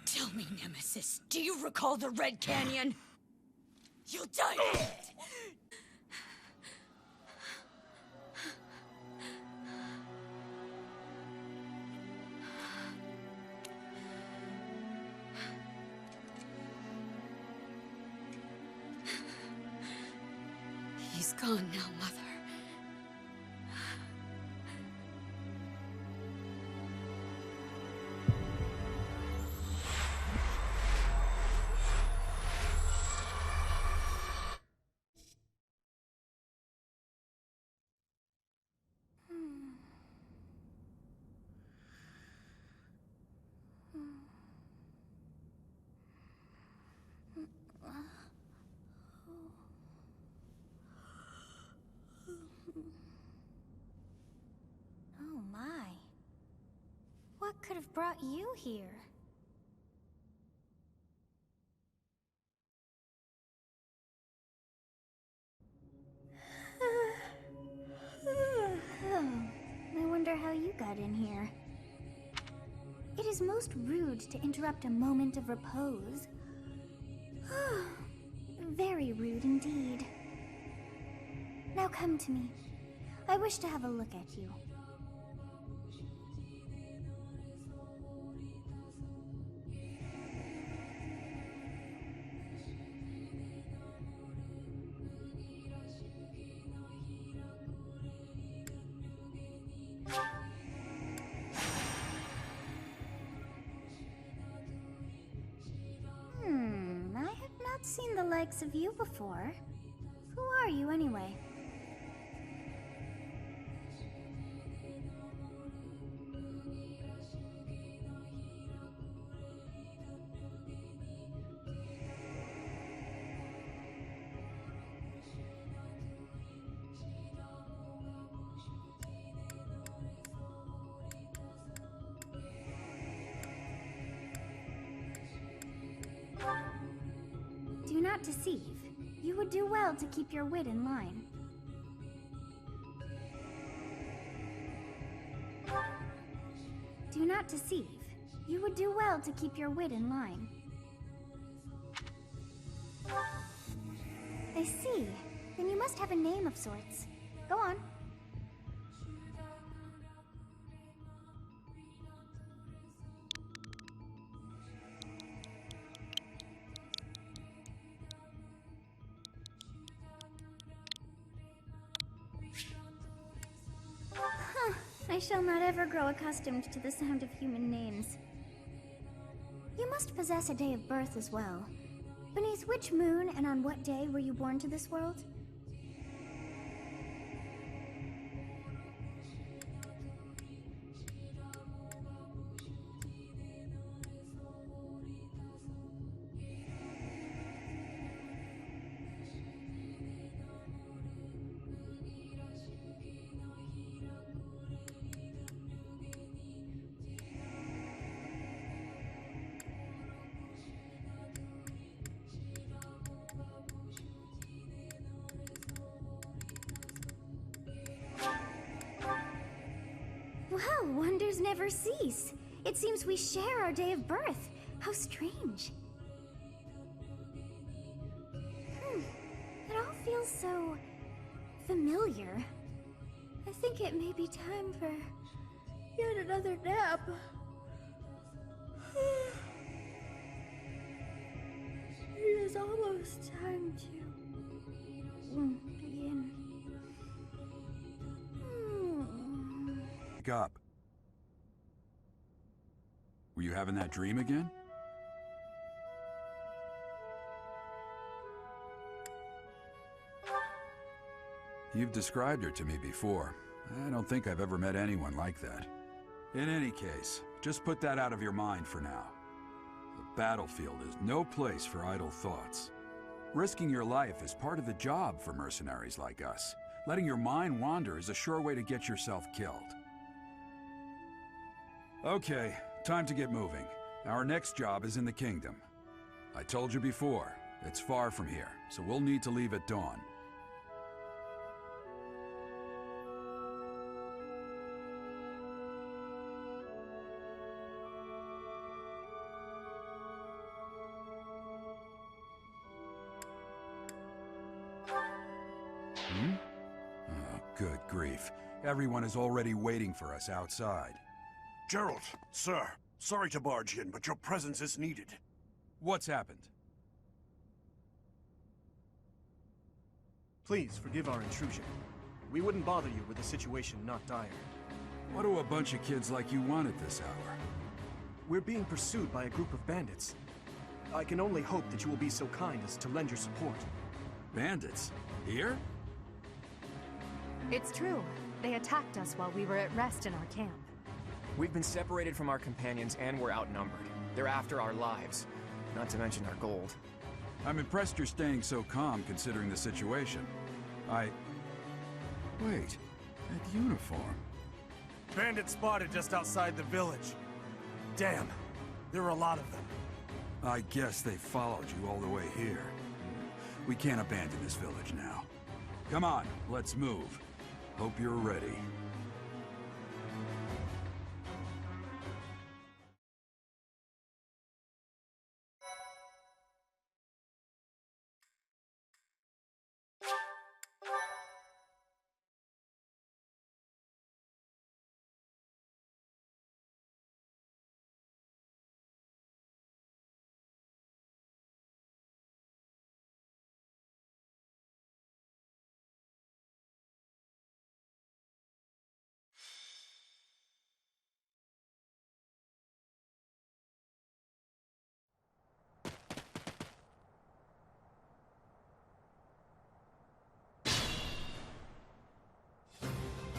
Tell me, Nemesis, do you recall the Red Canyon? You'll die in it! He's gone now, Mother. Oh my. What could have brought you here? I wonder how you got in here. It is most rude to interrupt a moment of repose. Very rude indeed. Now come to me. I wish to have a look at you. I have not seen the likes of you before. Who are you anyway? Do not deceive. You would do well to keep your wit in line. Do not deceive. You would do well to keep your wit in line. I see. Then you must have a name of sorts. Go on. I shall not ever grow accustomed to the sound of human names. You must possess a day of birth as well. Beneath which moon and on what day were you born to this world? Well, wonders never cease. It seems we share our day of birth. How strange. It all feels so familiar. I think it may be time for yet another nap. It is almost time to begin. Up. Were you having that dream again? You've described her to me before. I don't think I've ever met anyone like that. In any case, just put that out of your mind for now. The battlefield is no place for idle thoughts. Risking your life is part of the job for mercenaries like us. Letting your mind wander is a sure way to get yourself killed. Okay, time to get moving. Our next job is in the kingdom. I told you before, it's far from here, so we'll need to leave at dawn. Oh, good grief. Everyone is already waiting for us outside. Gerald, sir, sorry to barge in, but your presence is needed. What's happened? Please forgive our intrusion. We wouldn't bother you with a situation not dire. What do a bunch of kids like you want at this hour? We're being pursued by a group of bandits. I can only hope that you will be so kind as to lend your support. Bandits? Here? It's true. They attacked us while we were at rest in our camp. We've been separated from our companions and we're outnumbered. They're after our lives, not to mention our gold. I'm impressed you're staying so calm considering the situation. Wait, that uniform. Bandits spotted just outside the village. Damn, there are a lot of them. I guess they followed you all the way here. We can't abandon this village now. Come on, let's move. Hope you're ready.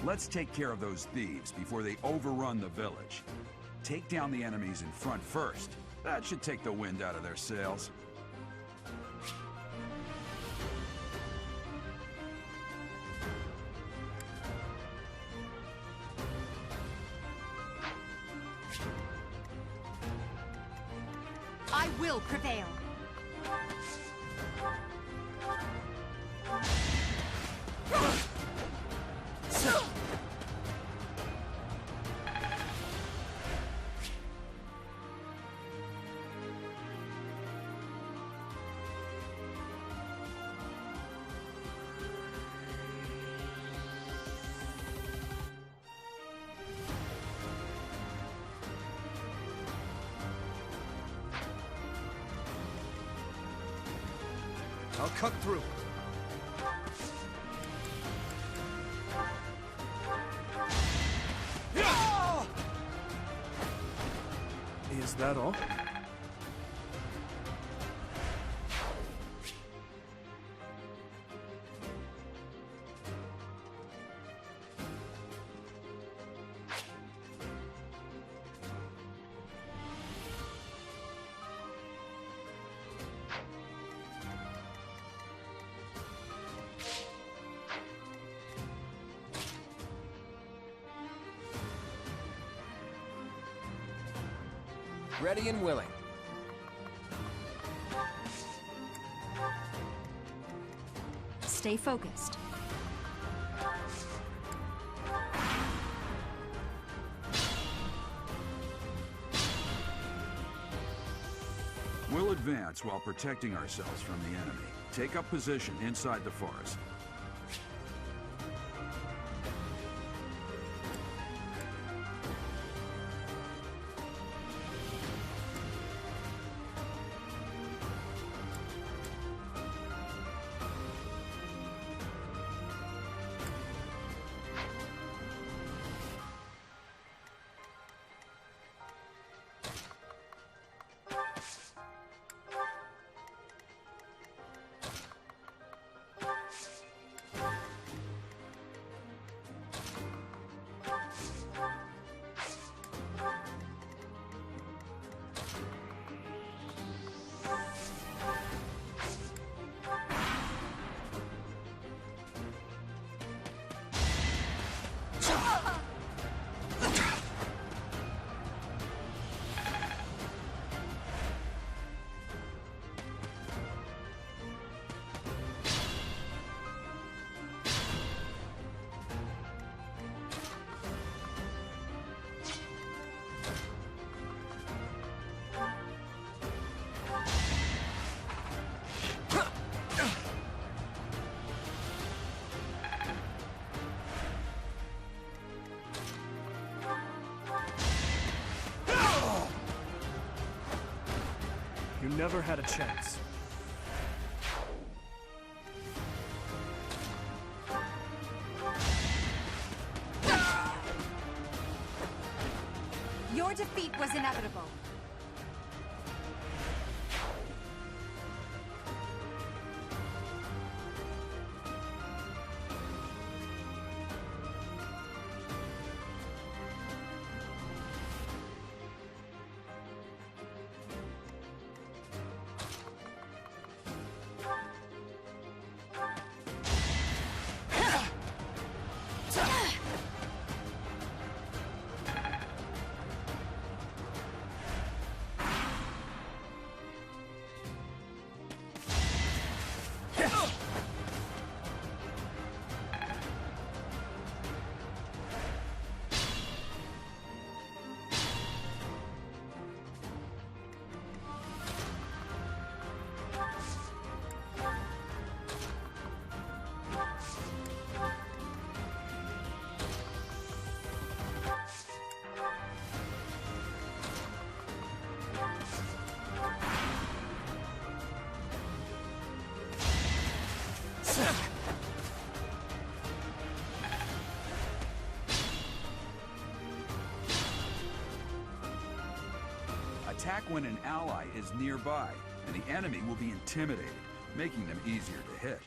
Let's take care of those thieves before they overrun the village. Take down the enemies in front first. That should take the wind out of their sails. I will prevail. I'll cut through. Is that all? Ready and willing. Stay focused. We'll advance while protecting ourselves from the enemy. Take up position inside the forest. You never had a chance. Your defeat was inevitable. Attack when an ally is nearby, and the enemy will be intimidated, making them easier to hit.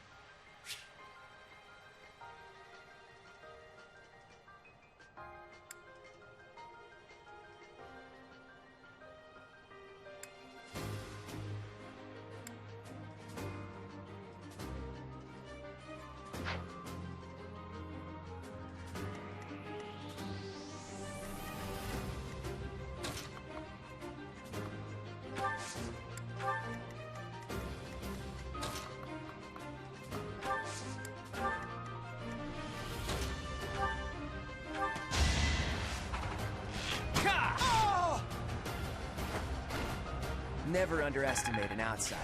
Never underestimate an outsider.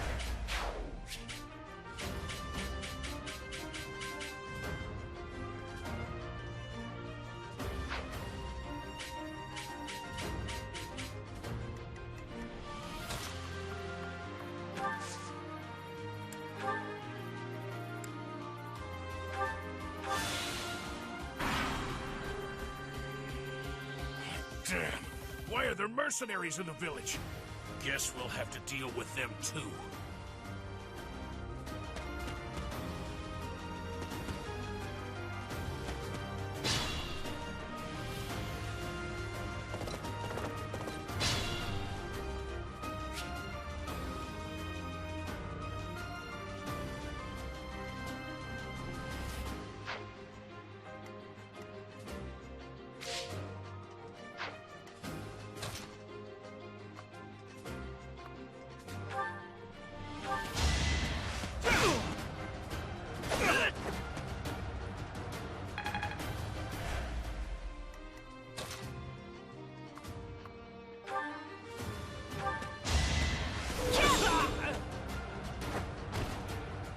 Damn! Why are there mercenaries in the village? Guess we'll have to deal with them too.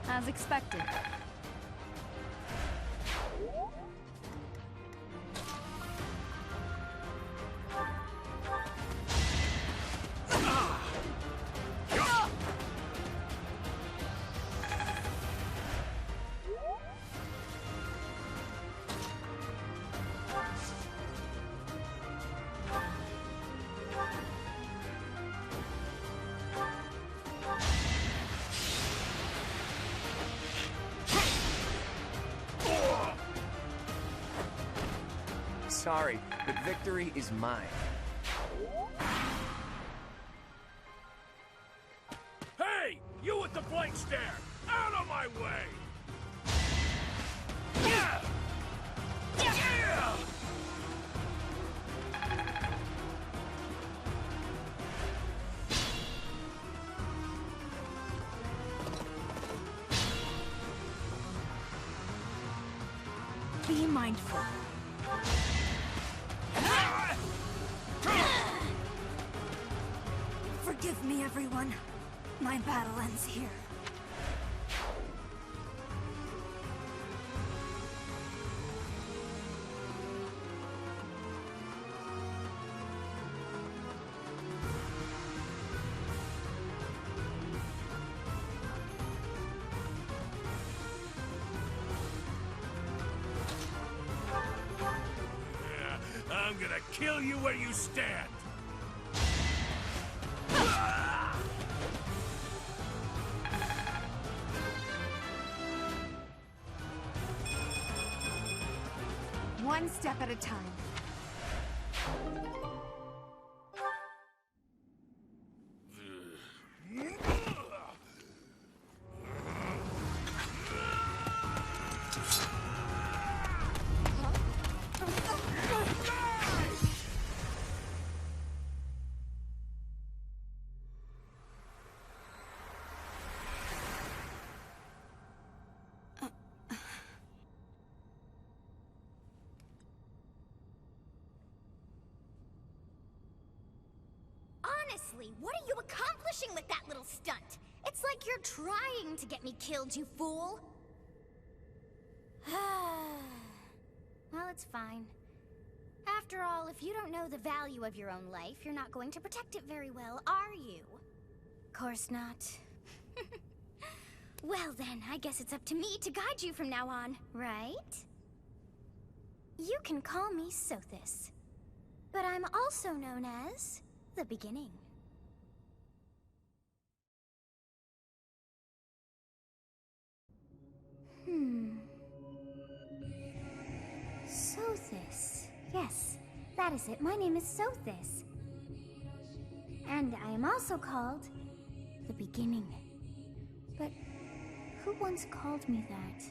As expected. Sorry, but victory is mine. Hey! You with the blank stare! Out of my way! Yeah! Yeah! Be mindful. Forgive me, everyone. My battle ends here. gonna kill you where you stand! One step at a time. Honestly, what are you accomplishing with that little stunt? It's like you're trying to get me killed, you fool! Well, it's fine. After all, if you don't know the value of your own life, you're not going to protect it very well, are you? Course not. Well then, I guess it's up to me to guide you from now on, right? You can call me Sothis, but I'm also known as the Beginning. Sothis. Yes, that is it. My name is Sothis. And I am also called the Beginning. But who once called me that?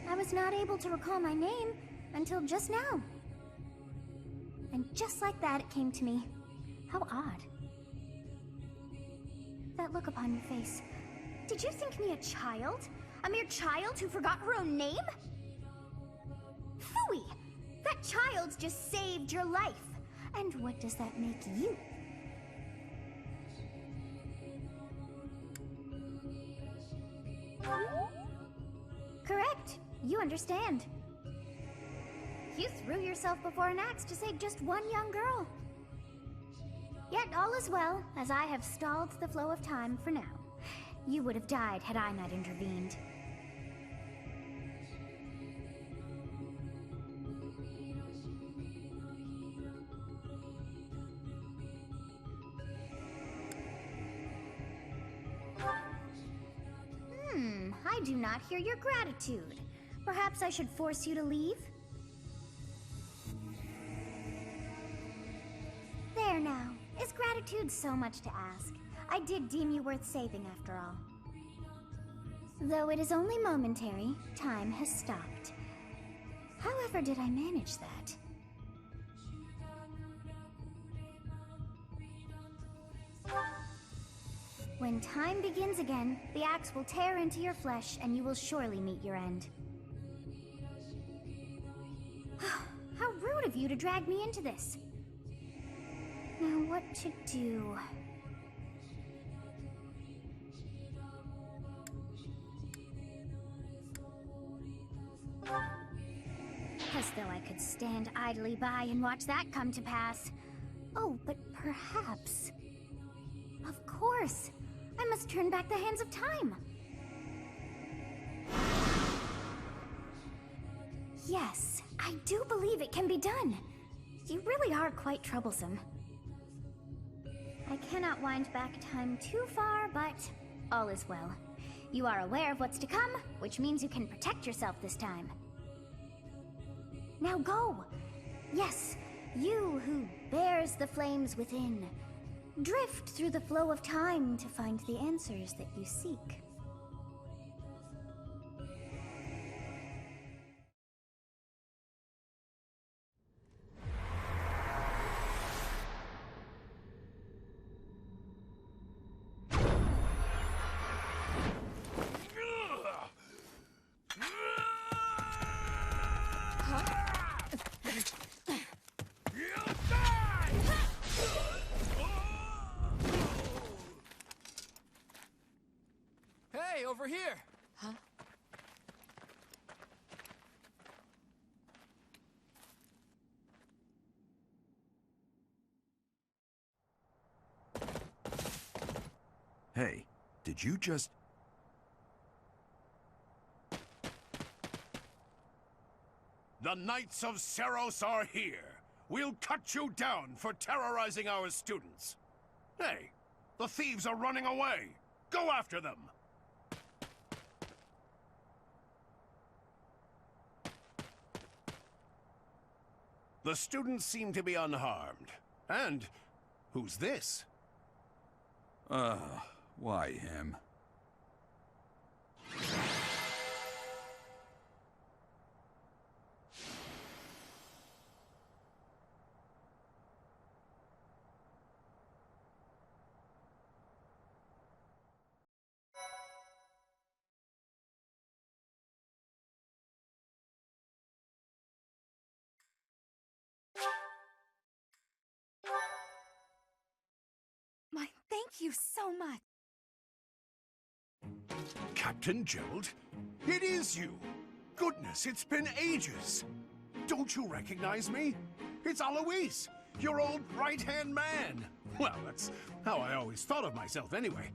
I was not able to recall my name until just now. And just like that, it came to me. How odd. That look upon your face. Did you think me a child? A mere child who forgot her own name? Phooey! That child's just saved your life. And what does that make you? Correct. You understand. You threw yourself before an axe to save just one young girl. Yet all is well, as I have stalled the flow of time for now. You would have died had I not intervened. I do not hear your gratitude. Perhaps I should force you to leave? There now. Is gratitude so much to ask? I did deem you worth saving after all. Though it is only momentary, time has stopped. However did I manage that? When time begins again, the axe will tear into your flesh and you will surely meet your end. How rude of you to drag me into this. Now what to do? As though I could stand idly by and watch that come to pass. Oh, but perhaps... Of course! I must turn back the hands of time! Yes, I do believe it can be done. You really are quite troublesome. I cannot wind back time too far, but all is well. You are aware of what's to come, which means you can protect yourself this time. Now go! Yes, you who bears the flames within. Drift through the flow of time to find the answers that you seek. Hey, over here! Huh? Hey, did you just... The Knights of Seros are here. We'll cut you down for terrorizing our students. Hey, the thieves are running away. Go after them. The students seem to be unharmed. And who's this? Why him? My, thank you so much. Captain Gerald? It is you! Goodness, it's been ages! Don't you recognize me? It's Alois, your old right-hand man! Well, that's how I always thought of myself anyway.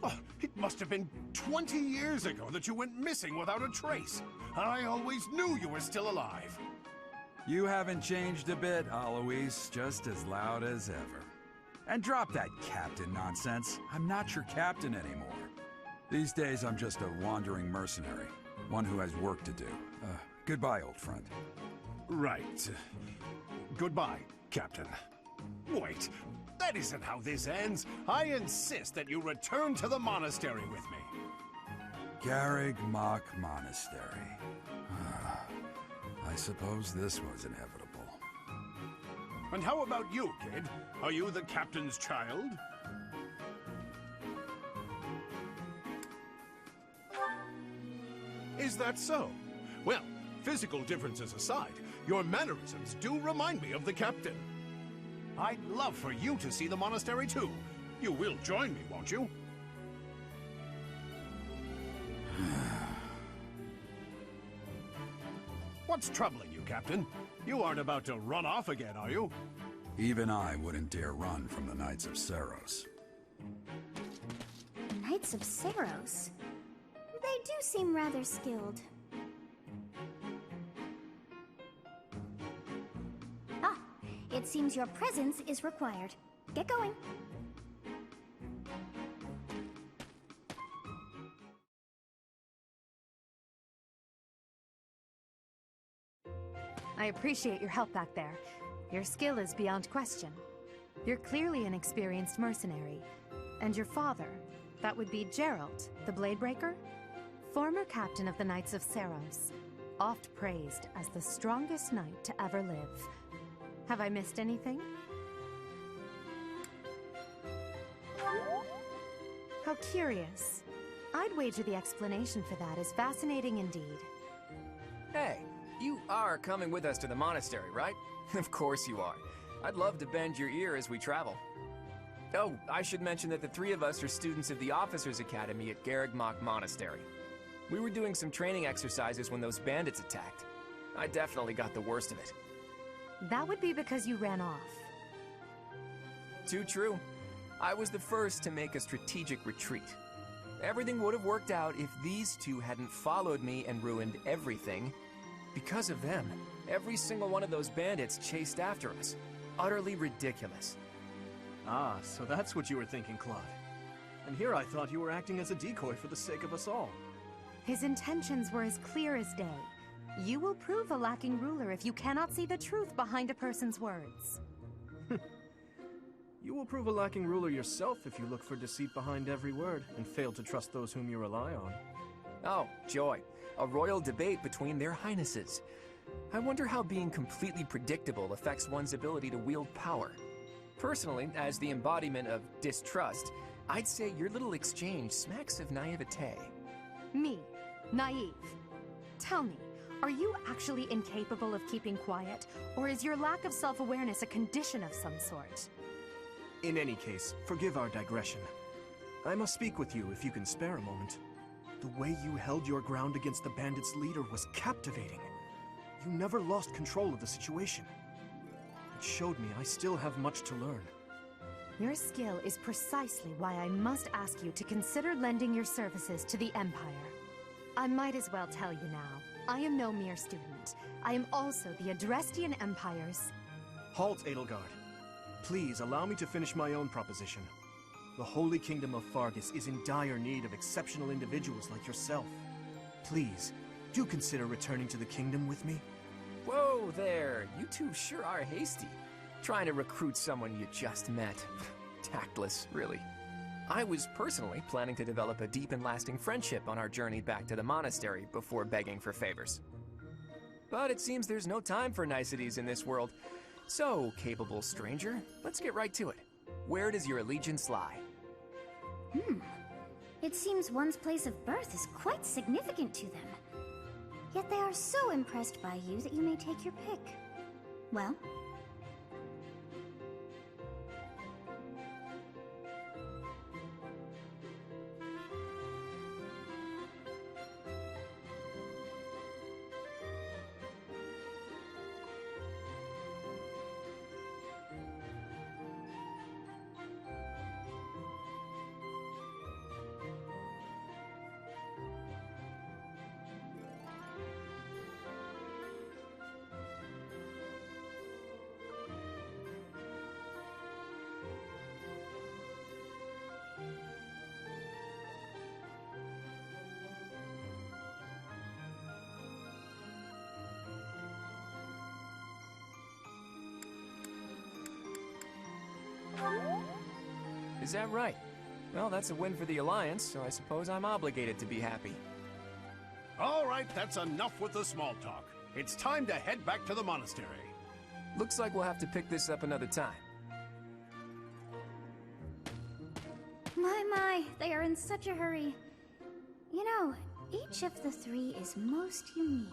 Oh, it must have been 20 years ago that you went missing without a trace. I always knew you were still alive. You haven't changed a bit, Alois. Just as loud as ever. And drop that captain nonsense. I'm not your captain anymore. These days, I'm just a wandering mercenary. One who has work to do. Goodbye, old friend. Right. Goodbye, Captain. Wait, that isn't how this ends. I insist that you return to the monastery with me. Garreg Mach Monastery. I suppose this was inevitable. And how about you, kid? Are you the captain's child? Is that so? Well, physical differences aside, your mannerisms do remind me of the captain. I'd love for you to see the monastery too. You will join me, won't you? What's troubling you, Captain? You aren't about to run off again, are you? Even I wouldn't dare run from the Knights of Seros. Knights of Seros? They do seem rather skilled. Ah, it seems your presence is required. Get going. I appreciate your help back there. Your skill is beyond question. You're clearly an experienced mercenary. And your father, that would be Gerald, the Bladebreaker? Former captain of the Knights of Seros. Oft praised as the strongest knight to ever live. Have I missed anything? How curious. I'd wager the explanation for that is fascinating indeed. Hey, you are coming with us to the monastery, right? Of course you are. I'd love to bend your ear as we travel. Oh, I should mention that the three of us are students of the Officers' Academy at Garreg Mach Monastery. We were doing some training exercises when those bandits attacked. I definitely got the worst of it. That would be because you ran off. Too true. I was the first to make a strategic retreat. Everything would have worked out if these two hadn't followed me and ruined everything. Because of them, every single one of those bandits chased after us. Utterly ridiculous. Ah, so that's what you were thinking, Claude. And here I thought you were acting as a decoy for the sake of us all. His intentions were as clear as day. You will prove a lacking ruler if you cannot see the truth behind a person's words. You will prove a lacking ruler yourself if you look for deceit behind every word and fail to trust those whom you rely on. Oh, joy. A royal debate between their highnesses. I wonder how being completely predictable affects one's ability to wield power. Personally, as the embodiment of distrust, I'd say your little exchange smacks of naivete. Me, naive. Tell me, are you actually incapable of keeping quiet, or is your lack of self-awareness a condition of some sort? In any case, forgive our digression. I must speak with you if you can spare a moment. The way you held your ground against the bandits' leader was captivating. You never lost control of the situation. It showed me I still have much to learn. Your skill is precisely why I must ask you to consider lending your services to the Empire. I might as well tell you now. I am no mere student. I am also the Adrestian Empire's... Halt, Edelgard. Please allow me to finish my own proposition. The Holy Kingdom of Fargus is in dire need of exceptional individuals like yourself. Please, do consider returning to the kingdom with me. Whoa there, you two sure are hasty. Trying to recruit someone you just met. Tactless, really. I was personally planning to develop a deep and lasting friendship on our journey back to the monastery before begging for favors. But it seems there's no time for niceties in this world. So, capable stranger, let's get right to it. Where does your allegiance lie? It seems one's place of birth is quite significant to them. Yet they are so impressed by you that you may take your pick. Well? Is that right? Well, that's a win for the Alliance, so I suppose I'm obligated to be happy. All right, that's enough with the small talk. It's time to head back to the monastery. Looks like we'll have to pick this up another time. My, they are in such a hurry. You know, each of the three is most unique.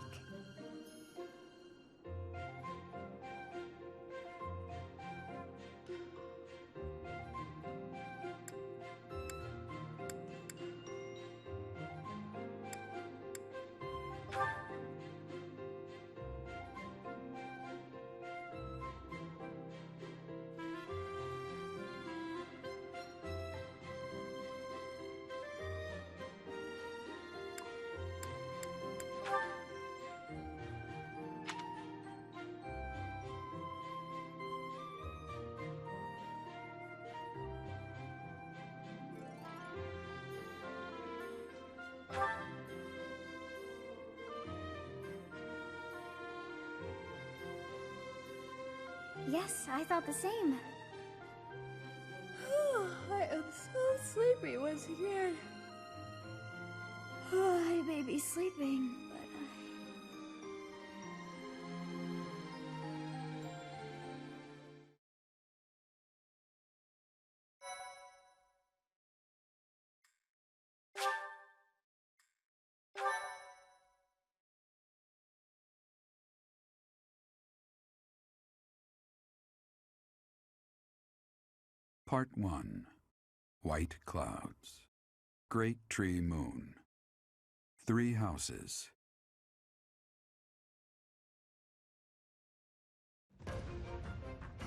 Yes, I thought the same. I am so sleepy once again. I may be sleeping, but Part 1. White Clouds. Great Tree Moon. 3 houses.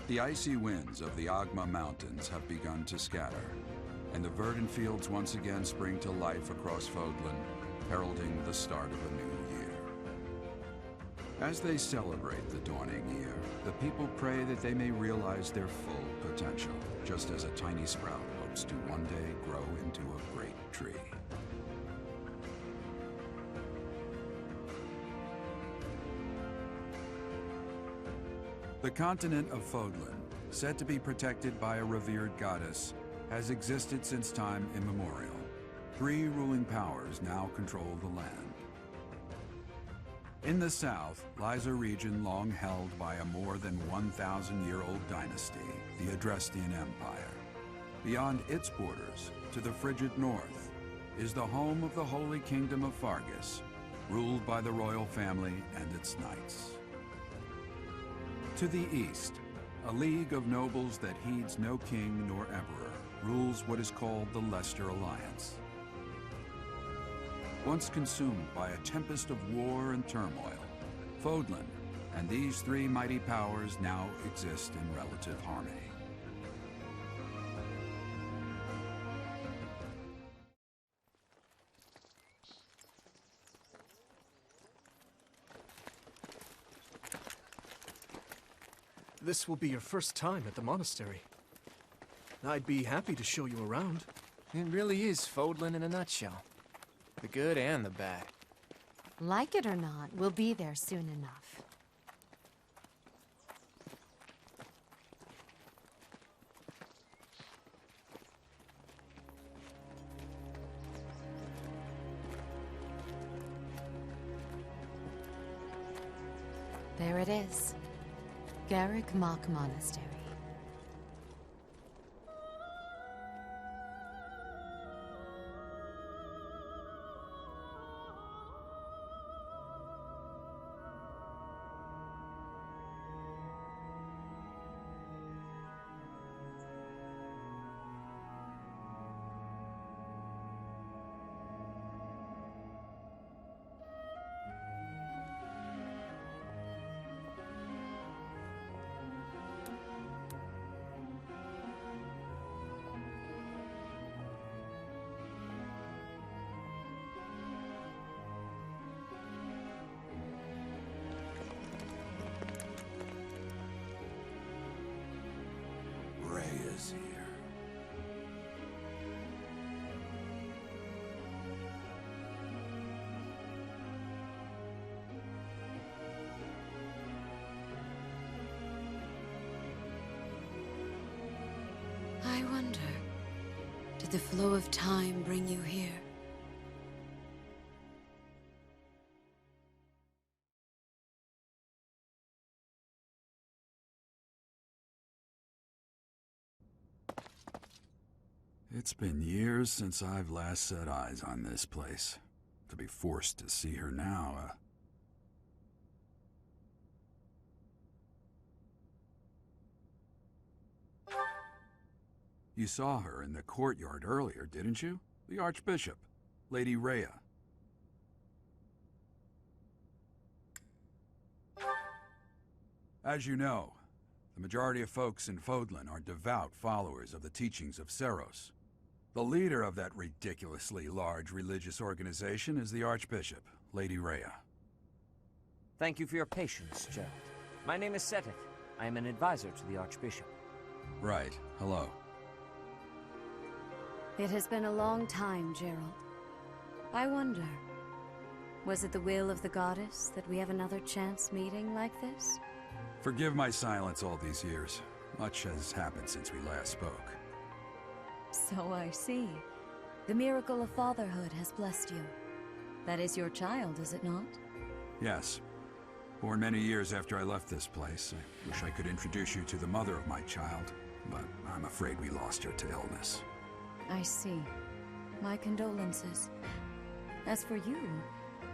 The icy winds of the Agma Mountains have begun to scatter, and the verdant fields once again spring to life across Fodlan, heralding the start of a new year. As they celebrate the dawning year, the people pray that they may realize their full potential, just as a tiny sprout hopes to one day grow into a great tree. The continent of Fodlan, said to be protected by a revered goddess, has existed since time immemorial. 3 ruling powers now control the land. In the south lies a region long held by a more than 1,000-year-old dynasty, the Adrestian Empire. Beyond its borders, to the frigid north, is the home of the Holy Kingdom of Fargus, ruled by the royal family and its knights. To the east, a league of nobles that heeds no king nor emperor rules what is called the Leicester Alliance. Once consumed by a tempest of war and turmoil, Fodlan and these 3 mighty powers now exist in relative harmony. This will be your first time at the monastery. I'd be happy to show you around. It really is Fodlan in a nutshell. The good and the bad. Like it or not, we'll be there soon enough. There it is. Garrick Mock Monastery. Rhea's here. I wonder, did the flow of time bring you here? It's been years since I've last set eyes on this place. To be forced to see her now, You saw her in the courtyard earlier, didn't you? The Archbishop, Lady Rhea. As you know, the majority of folks in Fodlan are devout followers of the teachings of Seros. The leader of that ridiculously large religious organization is the Archbishop, Lady Rhea. Thank you for your patience, Gerald. My name is Seteth. I am an advisor to the Archbishop. Right. Hello. It has been a long time, Gerald. I wonder, was it the will of the goddess that we have another chance meeting like this? Forgive my silence all these years. Much has happened since we last spoke. So I see. The miracle of fatherhood has blessed you. That is your child, is it not? Yes. Born many years after I left this place. I wish I could introduce you to the mother of my child, but I'm afraid we lost her to illness. I see. My condolences. As for you,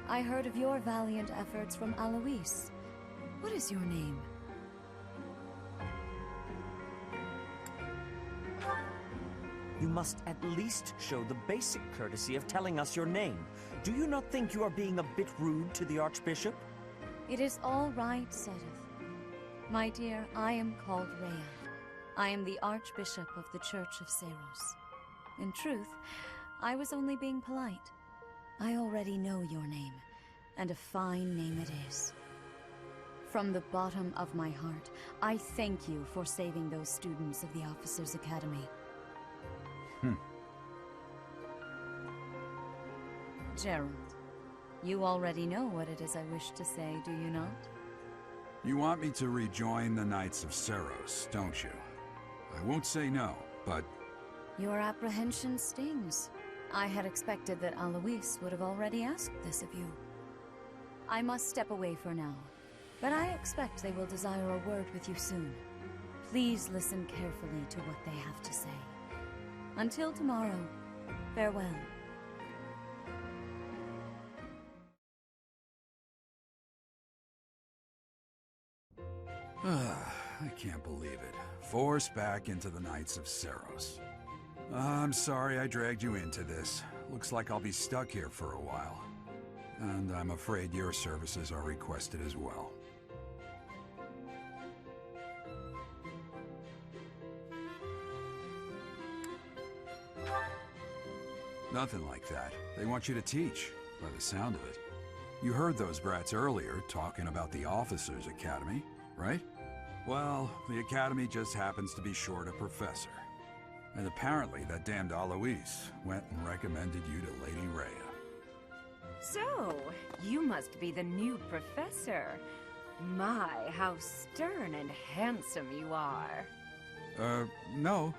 I heard of your valiant efforts from Alois. What is your name? You must at least show the basic courtesy of telling us your name. Do you not think you are being a bit rude to the Archbishop? It is all right, Seteth. My dear, I am called Rhea. I am the Archbishop of the Church of Seros. In truth, I was only being polite. I already know your name, and a fine name it is. From the bottom of my heart, I thank you for saving those students of the Officers' Academy. Gerald, you already know what it is I wish to say, do you not? You want me to rejoin the Knights of Seros, don't you? I won't say no, but... Your apprehension stings. I had expected that Alois would have already asked this of you. I must step away for now, but I expect they will desire a word with you soon. Please listen carefully to what they have to say. Until tomorrow, farewell. I can't believe it. Forced back into the Knights of Seros. I'm sorry I dragged you into this. Looks like I'll be stuck here for a while. And I'm afraid your services are requested as well. Nothing like that. They want you to teach, by the sound of it. You heard those brats earlier talking about the Officers' Academy, right? Well, the Academy just happens to be short a professor. And apparently that damned Alois went and recommended you to Lady Rhea. So, you must be the new professor. My, how stern and handsome you are. No.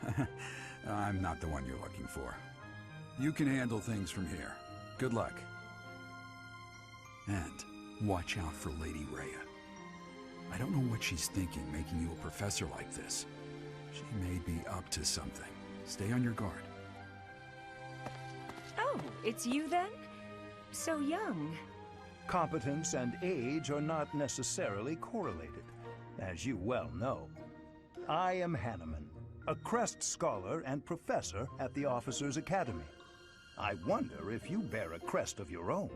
I'm not the one you're looking for. You can handle things from here. Good luck. And watch out for Lady Rhea. I don't know what she's thinking making you a professor like this. She may be up to something. Stay on your guard. Oh, it's you then? So young. Competence and age are not necessarily correlated, as you well know. I am Hanneman, a Crest Scholar and Professor at the Officers' Academy. I wonder if you bear a crest of your own.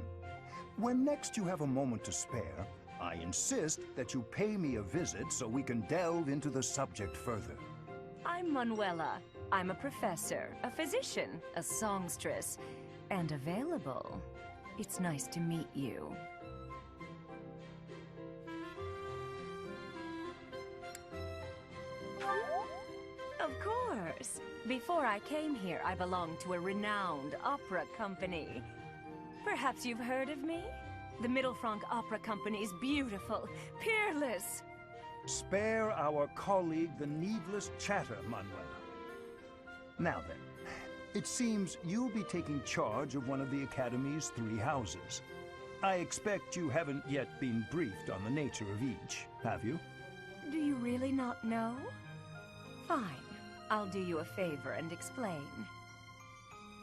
When next you have a moment to spare, I insist that you pay me a visit so we can delve into the subject further. I'm Manuela. I'm a professor, a physician, a songstress, and available. It's nice to meet you. Of course. Before I came here, I belonged to a renowned opera company. Perhaps you've heard of me? The Middlefranc Opera Company is beautiful, peerless. Spare our colleague the needless chatter, Manuela. Now then, it seems you'll be taking charge of one of the Academy's 3 houses. I expect you haven't yet been briefed on the nature of each, have you? Do you really not know? Fine. I'll do you a favor and explain.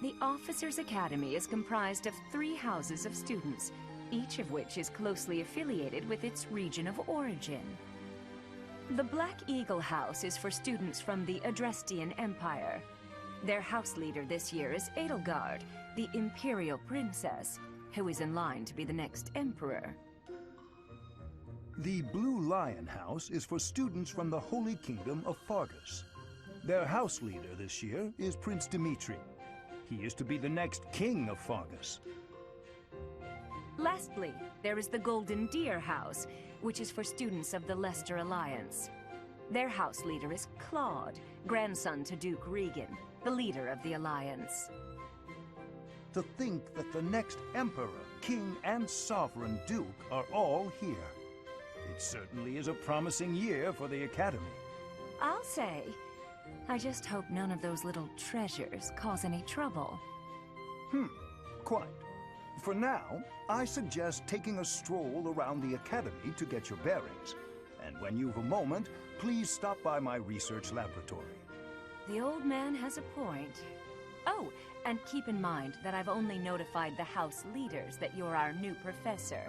The Officers' Academy is comprised of 3 houses of students, each of which is closely affiliated with its region of origin. The Black Eagle House is for students from the Adrestian Empire. Their house leader this year is Edelgard, the Imperial Princess, who is in line to be the next Emperor. The Blue Lion House is for students from the Holy Kingdom of Fargus. Their house leader this year is Prince Dimitri. He is to be the next king of Fargus. Lastly, there is the Golden Deer House, which is for students of the Leicester Alliance. Their house leader is Claude, grandson to Duke Regan, the leader of the Alliance. To think that the next Emperor, King, and Sovereign Duke are all here. It certainly is a promising year for the Academy. I'll say. I just hope none of those little treasures cause any trouble. Quite. For now, I suggest taking a stroll around the Academy to get your bearings. And when you've a moment, please stop by my research laboratory. The old man has a point. Oh, and keep in mind that I've only notified the house leaders that you're our new professor.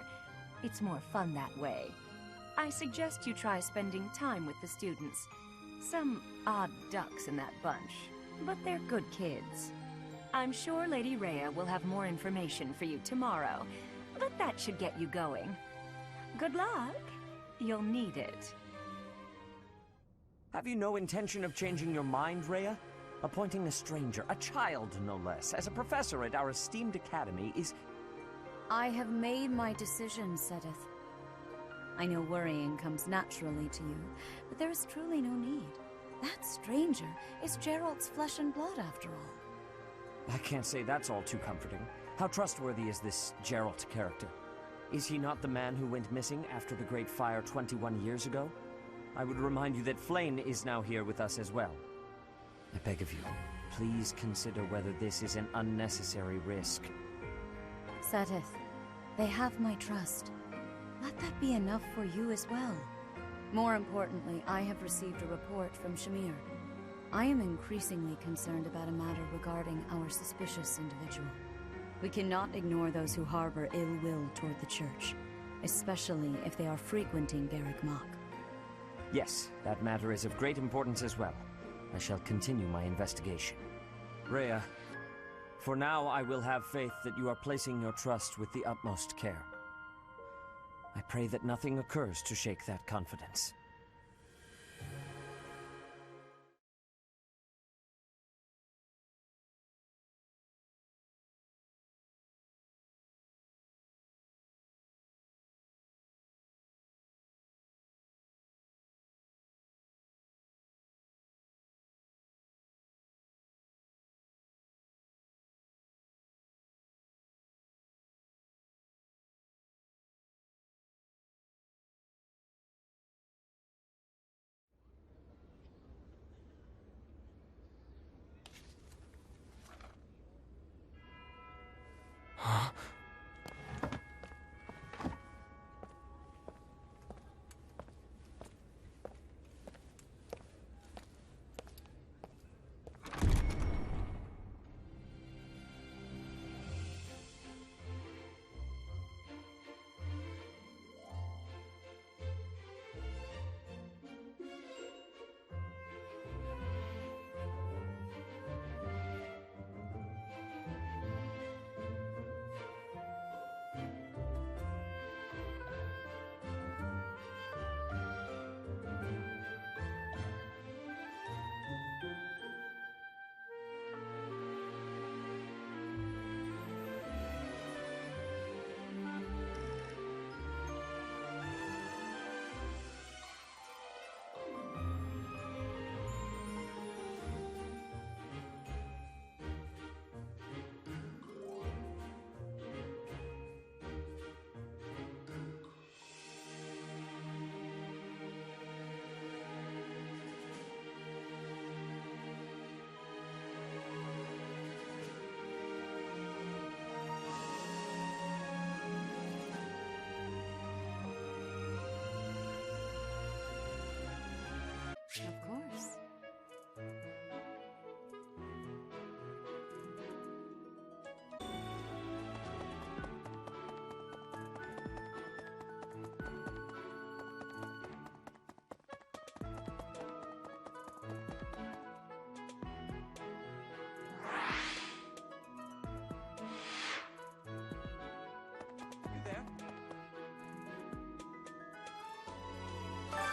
It's more fun that way. I suggest you try spending time with the students. Some odd ducks in that bunch, but they're good kids. I'm sure Lady Rhea will have more information for you tomorrow, but that should get you going. Good luck. You'll need it. Have you no intention of changing your mind, Rhea? Appointing a stranger, a child no less, as a professor at our esteemed academy is... I have made my decision, Sedith. I know worrying comes naturally to you, but there is truly no need. That stranger is Gerald's flesh and blood, after all. I can't say that's all too comforting. How trustworthy is this Gerald character? Is he not the man who went missing after the Great Fire 21 years ago? I would remind you that Flame is now here with us as well. I beg of you, please consider whether this is an unnecessary risk. Sedith, they have my trust. Let that be enough for you as well. More importantly, I have received a report from Shamir. I am increasingly concerned about a matter regarding our suspicious individual. We cannot ignore those who harbor ill will toward the Church, especially if they are frequenting Garrick Mach. Yes, that matter is of great importance as well. I shall continue my investigation. Rhea, for now I will have faith that you are placing your trust with the utmost care. I pray that nothing occurs to shake that confidence.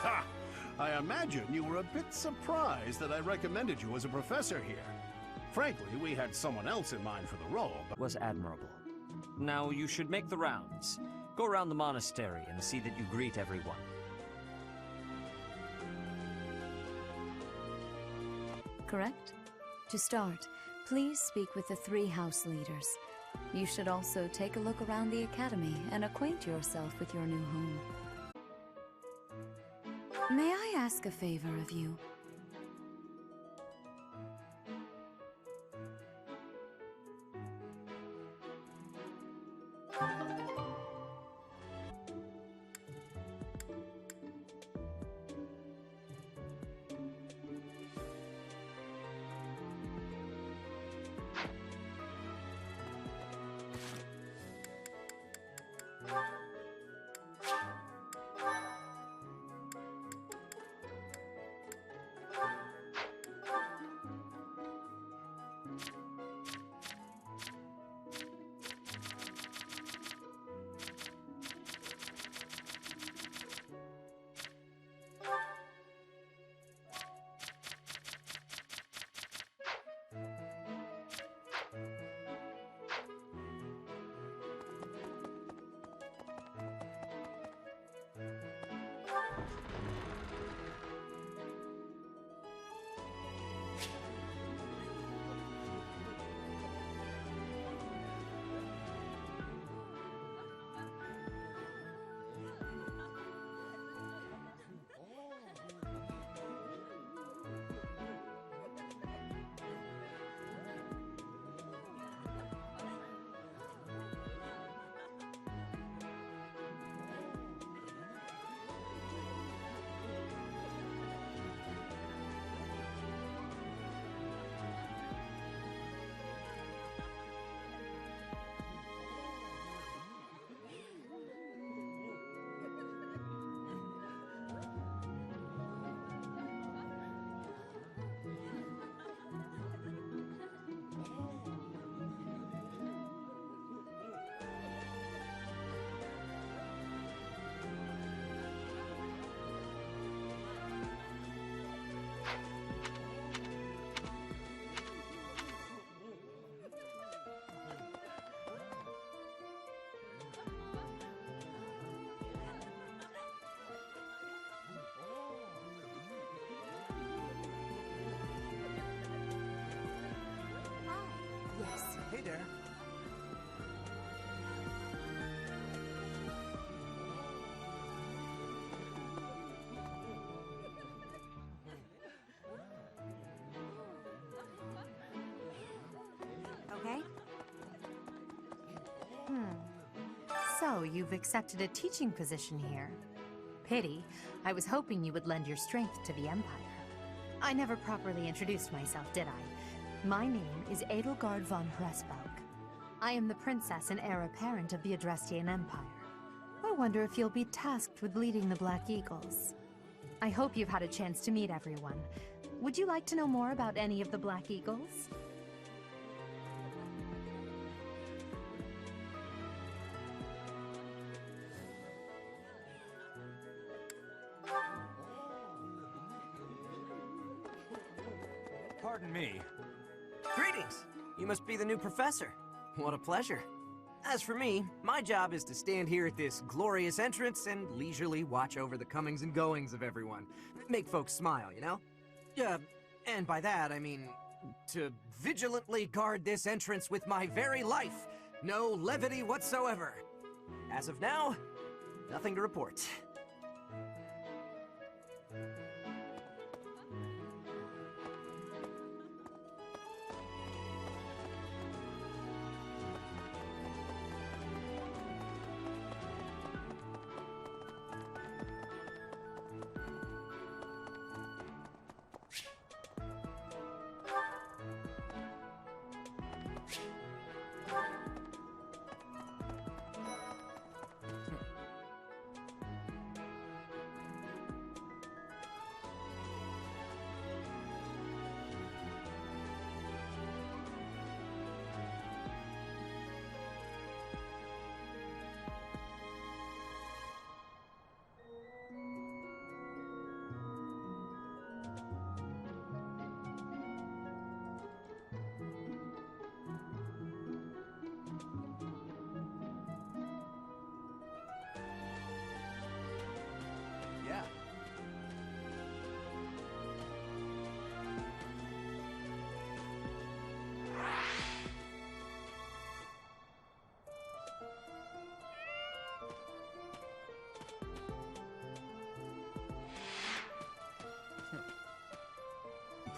Ha! I imagine you were a bit surprised that I recommended you as a professor here. Frankly, we had someone else in mind for the role, but... Was admirable. Now you should make the rounds. Go around the monastery and see that you greet everyone. Correct? To start, please speak with the 3 house leaders. You should also take a look around the academy and acquaint yourself with your new home. May I ask a favor of you? Hey there. Okay? So, you've accepted a teaching position here. Pity. I was hoping you would lend your strength to the Empire. I never properly introduced myself, did I? My name is Edelgard von Hresbalg. I am the princess and heir apparent of the Adrestian Empire. I wonder if you'll be tasked with leading the Black Eagles. I hope you've had a chance to meet everyone. Would you like to know more about any of the Black Eagles? Pardon me. Greetings! You must be the new professor. What a pleasure. As for me, my job is to stand here at this glorious entrance and leisurely watch over the comings and goings of everyone. Make folks smile, you know? And by that, I mean to vigilantly guard this entrance with my very life. No levity whatsoever. As of now, nothing to report.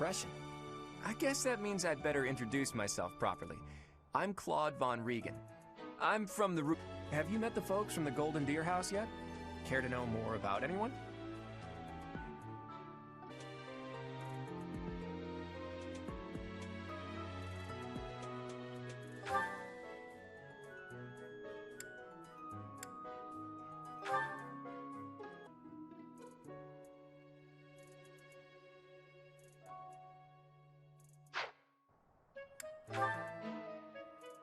impression. I guess that means I'd better introduce myself properly. I'm Claude Von Regan. I'm from the Have you met the folks from the Golden Deer House yet? Care to know more about anyone?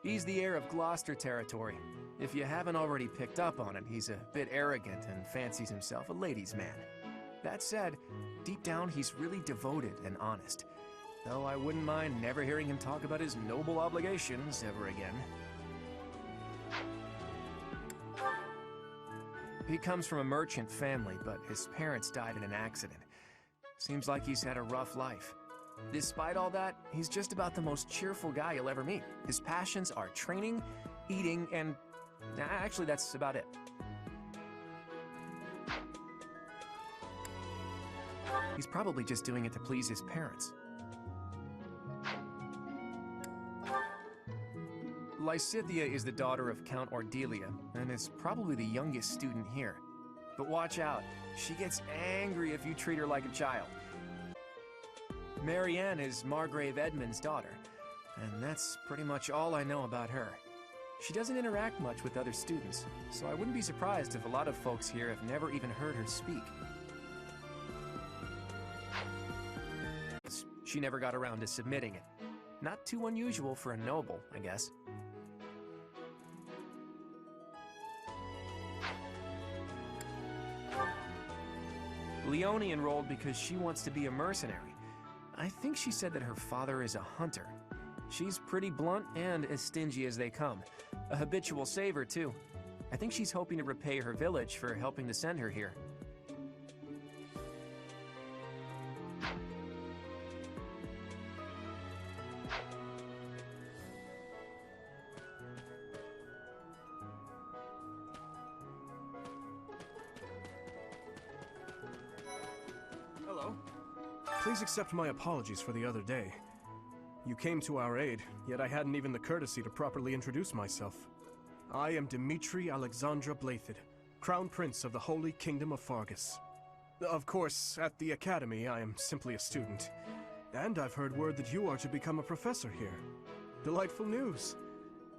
He's the heir of Gloucester territory. If you haven't already picked up on it, he's a bit arrogant and fancies himself a ladies' man. That said, deep down he's really devoted and honest, though I wouldn't mind never hearing him talk about his noble obligations ever again. He comes from a merchant family, but his parents died in an accident. Seems like he's had a rough life. Despite all that, he's just about the most cheerful guy you'll ever meet. His passions are training, eating, and actually that's about it. He's probably just doing it to please his parents. Lysithea is the daughter of Count Ordelia, and is probably the youngest student here. But watch out, she gets angry if you treat her like a child. Marianne is Margrave Edmund's daughter, and that's pretty much all I know about her. She doesn't interact much with other students, so I wouldn't be surprised if a lot of folks here have never even heard her speak. She never got around to submitting it. Not too unusual for a noble, I guess. Leone enrolled because she wants to be a mercenary. I think she said that her father is a hunter. She's pretty blunt and as stingy as they come. A habitual saver, too. I think she's hoping to repay her village for helping to send her here. Hello. Please accept my apologies for the other day. You came to our aid, yet I hadn't even the courtesy to properly introduce myself. I am Dimitri Alexandra Blathid, Crown Prince of the Holy Kingdom of Fargus. Of course, at the Academy, I am simply a student. And I've heard word that you are to become a professor here. Delightful news.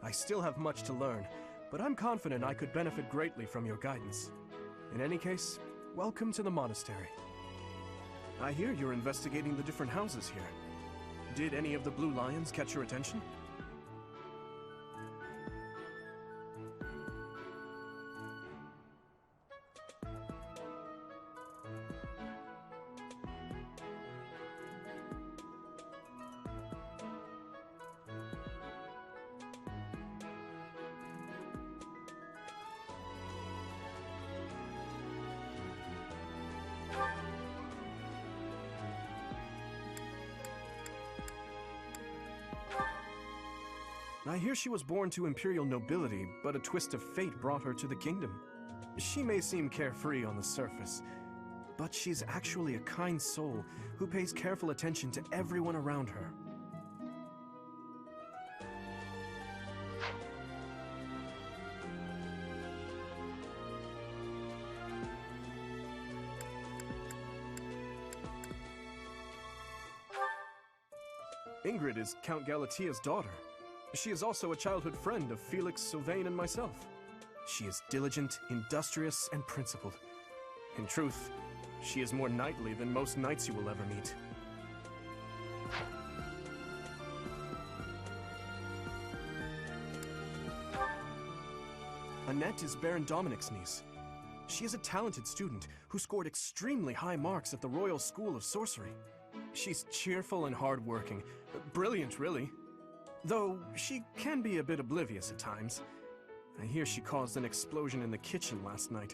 I still have much to learn, but I'm confident I could benefit greatly from your guidance. In any case, welcome to the monastery. I hear you're investigating the different houses here. Did any of the Blue Lions catch your attention? I hear she was born to imperial nobility, but a twist of fate brought her to the kingdom. She may seem carefree on the surface, but she's actually a kind soul who pays careful attention to everyone around her. Ingrid is Count Galatia's daughter. She is also a childhood friend of Felix, Sylvain, and myself. She is diligent, industrious, and principled. In truth, she is more knightly than most knights you will ever meet. Annette is Baron Dominic's niece. She is a talented student who scored extremely high marks at the Royal School of Sorcery. She's cheerful and hardworking. Brilliant, really. Though she can be a bit oblivious at times. I hear she caused an explosion in the kitchen last night.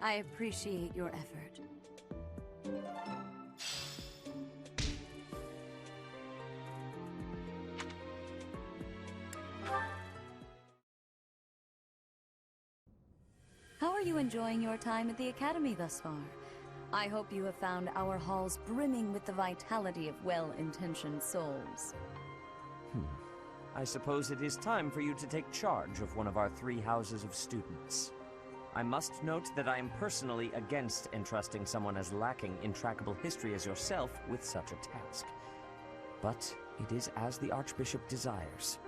I appreciate your effort. enjoying your time at the Academy thus far? I hope you have found our halls brimming with the vitality of well-intentioned souls. I suppose it is time for you to take charge of one of our 3 houses of students. I must note that I am personally against entrusting someone as lacking in trackable history as yourself with such a task. But it is as the Archbishop desires.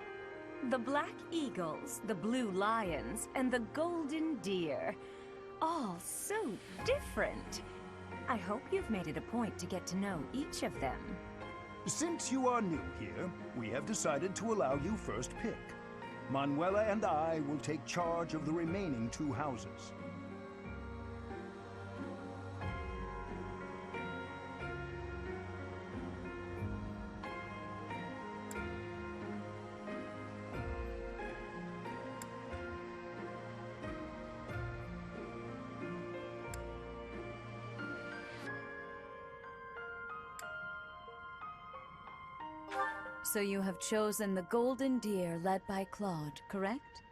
The Black Eagles, the Blue Lions, and the Golden Deer. All so different. I hope you've made it a point to get to know each of them. Since you are new here, we have decided to allow you first pick. Manuela and I will take charge of the remaining 2 houses. So you have chosen the Golden Deer led by Claude, correct?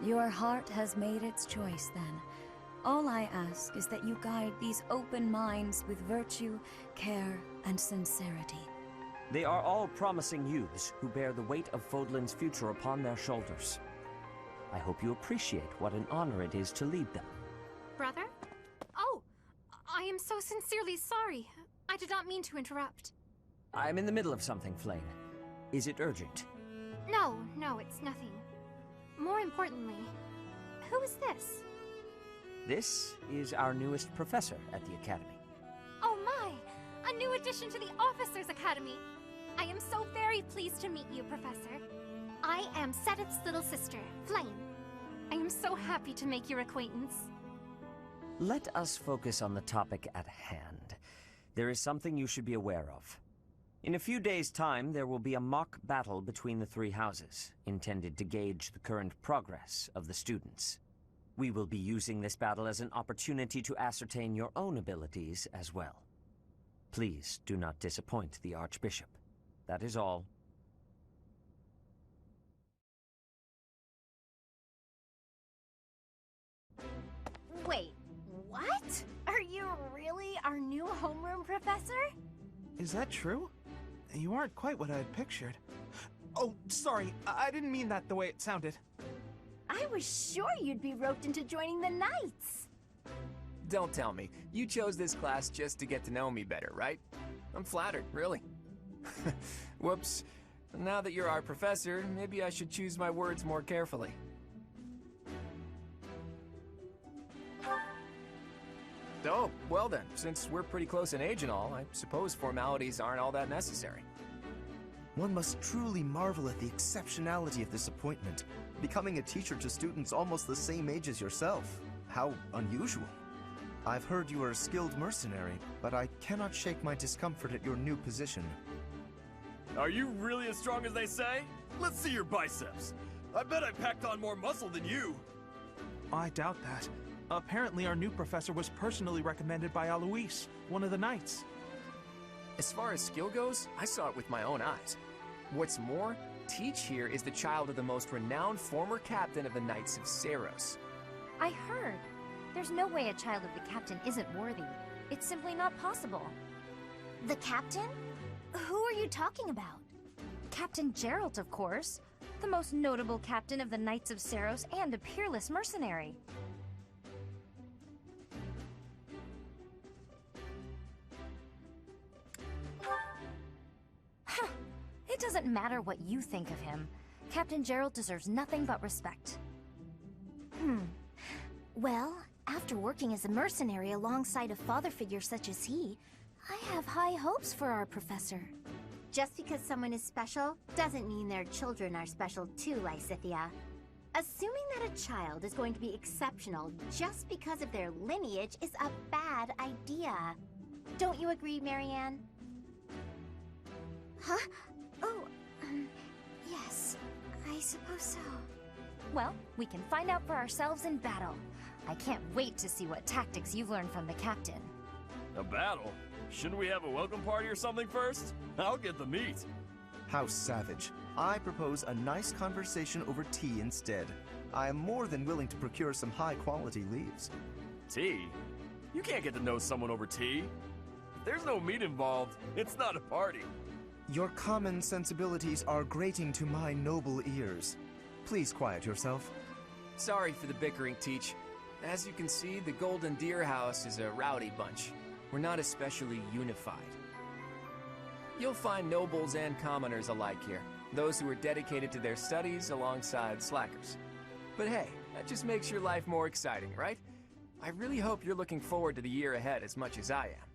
Your heart has made its choice, then. All I ask is that you guide these open minds with virtue, care, and sincerity. They are all promising youths who bear the weight of Fodlan's future upon their shoulders. I hope you appreciate what an honor it is to lead them. Brother? Oh, I am so sincerely sorry. I did not mean to interrupt. I'm in the middle of something, Flame. Is it urgent? No, it's nothing. More importantly, who is this? This is our newest professor at the Academy. Oh my! A new addition to the Officers' Academy! I am so very pleased to meet you, Professor. I am Sedith's little sister, Flame. I am so happy to make your acquaintance. Let us focus on the topic at hand. There is something you should be aware of. In a few days' time, there will be a mock battle between the 3 houses, intended to gauge the current progress of the students. We will be using this battle as an opportunity to ascertain your own abilities as well. Please do not disappoint the Archbishop. That is all. Wait, what? Are you really our new homeroom professor? Is that true? You aren't quite what I had pictured. Oh, sorry, I didn't mean that the way it sounded. I was sure you'd be roped into joining the Knights. Don't tell me. You chose this class just to get to know me better, right? I'm flattered, really. Whoops. Now that you're our professor, maybe I should choose my words more carefully. Oh, well then, since we're pretty close in age and all, I suppose formalities aren't all that necessary. One must truly marvel at the exceptionality of this appointment. Becoming a teacher to students almost the same age as yourself. How unusual. I've heard you are a skilled mercenary, but I cannot shake my discomfort at your new position. Are you really as strong as they say? Let's see your biceps. I bet I packed on more muscle than you. I doubt that. Apparently our new professor was personally recommended by Alois, one of the Knights. As far as skill goes, I saw it with my own eyes. What's more, Teach here is the child of the most renowned former captain of the Knights of Seiros. I heard. There's no way a child of the captain isn't worthy. It's simply not possible. The captain? Who are you talking about? Captain Geralt, of course. The most notable captain of the Knights of Seiros and a peerless mercenary. It doesn't matter what you think of him. Captain Geralt deserves nothing but respect. Well, after working as a mercenary alongside a father figure such as he, I have high hopes for our professor. Just because someone is special doesn't mean their children are special too, Lysithia. Assuming that a child is going to be exceptional just because of their lineage is a bad idea. Don't you agree, Marianne? Huh? Oh, yes, I suppose so. Well, we can find out for ourselves in battle. I can't wait to see what tactics you've learned from the captain. A battle? Shouldn't we have a welcome party or something first? I'll get the meat. How savage. I propose a nice conversation over tea instead. I am more than willing to procure some high-quality leaves. Tea? You can't get to know someone over tea. If there's no meat involved, it's not a party. Your common sensibilities are grating to my noble ears. Please quiet yourself. Sorry for the bickering, Teach. As you can see, the Golden Deer House is a rowdy bunch. We're not especially unified. You'll find nobles and commoners alike here, those who are dedicated to their studies alongside slackers. But hey, that just makes your life more exciting, right? I really hope you're looking forward to the year ahead as much as I am.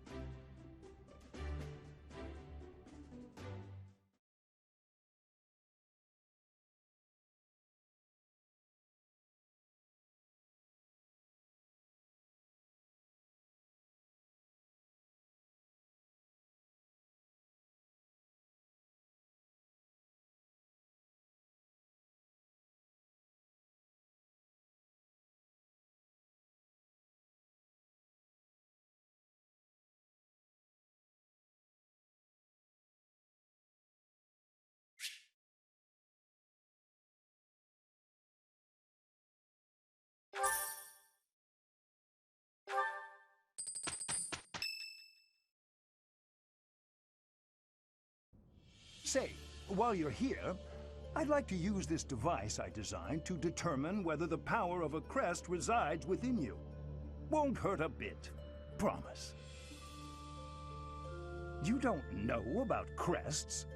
Say, while you're here, I'd like to use this device I designed to determine whether the power of a crest resides within you. Won't hurt a bit. Promise. You don't know about crests?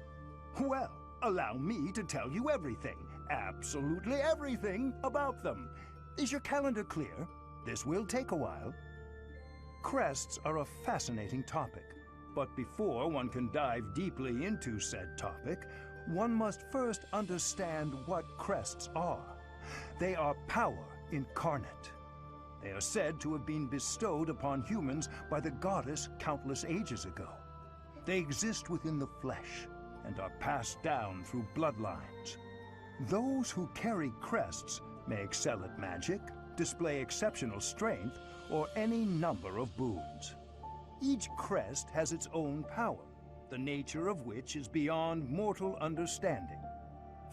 Well, allow me to tell you everything, absolutely everything about them. Is your calendar clear? This will take a while. Crests are a fascinating topic, but before one can dive deeply into said topic, one must first understand what crests are. They are power incarnate. They are said to have been bestowed upon humans by the goddess countless ages ago. They exist within the flesh and are passed down through bloodlines. Those who carry crests may excel at magic, display exceptional strength, or any number of boons. Each crest has its own power, the nature of which is beyond mortal understanding.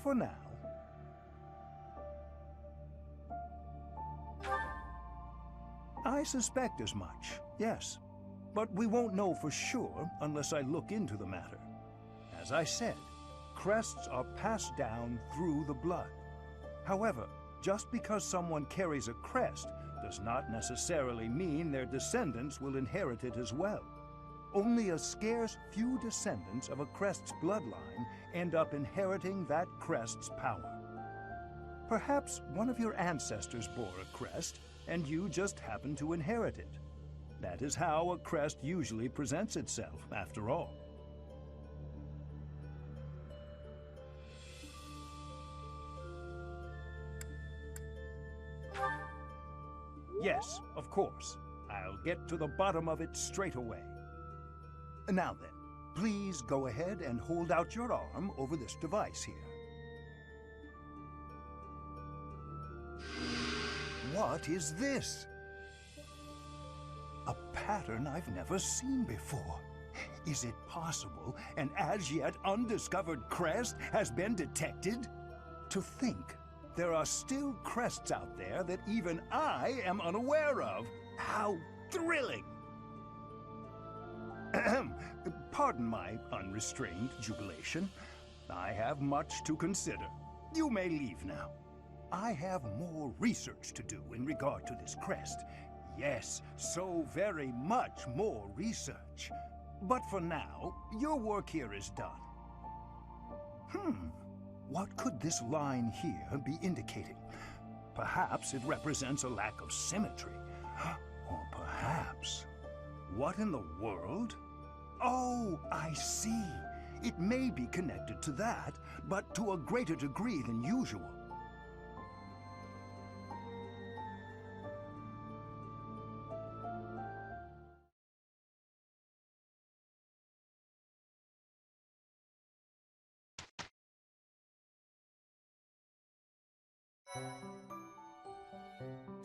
For now. I suspect as much, yes. But we won't know for sure unless I look into the matter. As I said, crests are passed down through the blood. However, just because someone carries a crest does not necessarily mean their descendants will inherit it as well. Only a scarce few descendants of a crest's bloodline end up inheriting that crest's power. Perhaps one of your ancestors bore a crest, and you just happen to inherit it. That is how a crest usually presents itself, after all. Yes, of course. I'll get to the bottom of it straight away. Now then, please go ahead and hold out your arm over this device here. What is this? A pattern I've never seen before. Is it possible an as yet undiscovered crest has been detected? To think there are still crests out there that even I am unaware of. How thrilling! Pardon my unrestrained jubilation. I have much to consider. You may leave now. I have more research to do in regard to this crest. Yes, so very much more research. But for now, your work here is done. What could this line here be indicating? Perhaps it represents a lack of symmetry. Or perhaps... What in the world? Oh, I see. It may be connected to that, but to a greater degree than usual.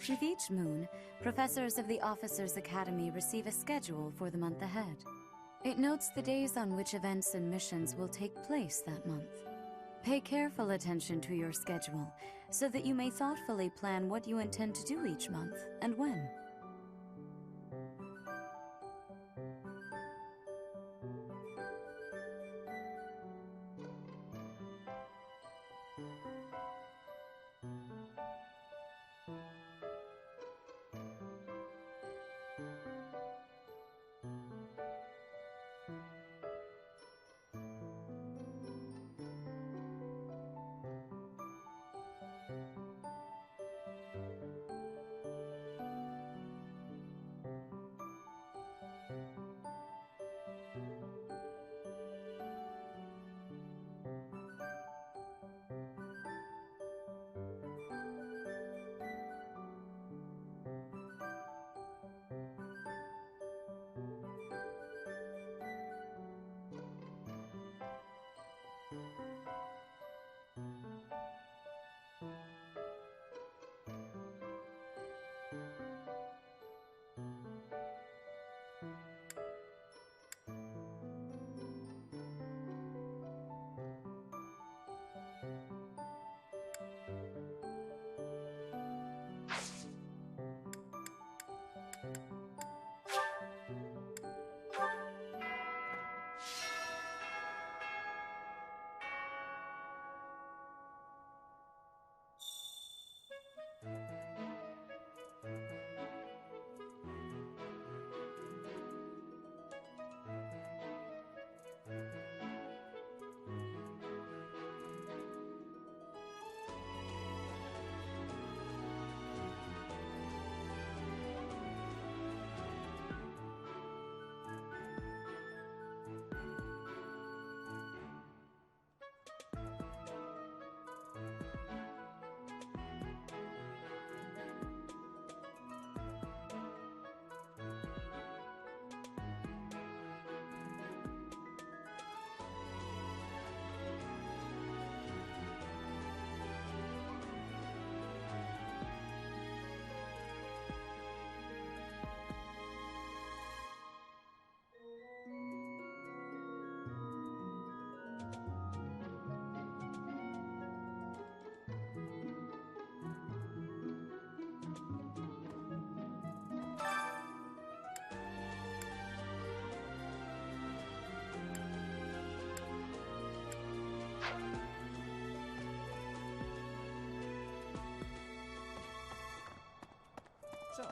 With each moon, professors of the Officers' Academy receive a schedule for the month ahead. It notes the days on which events and missions will take place that month. Pay careful attention to your schedule, so that you may thoughtfully plan what you intend to do each month, and when. So,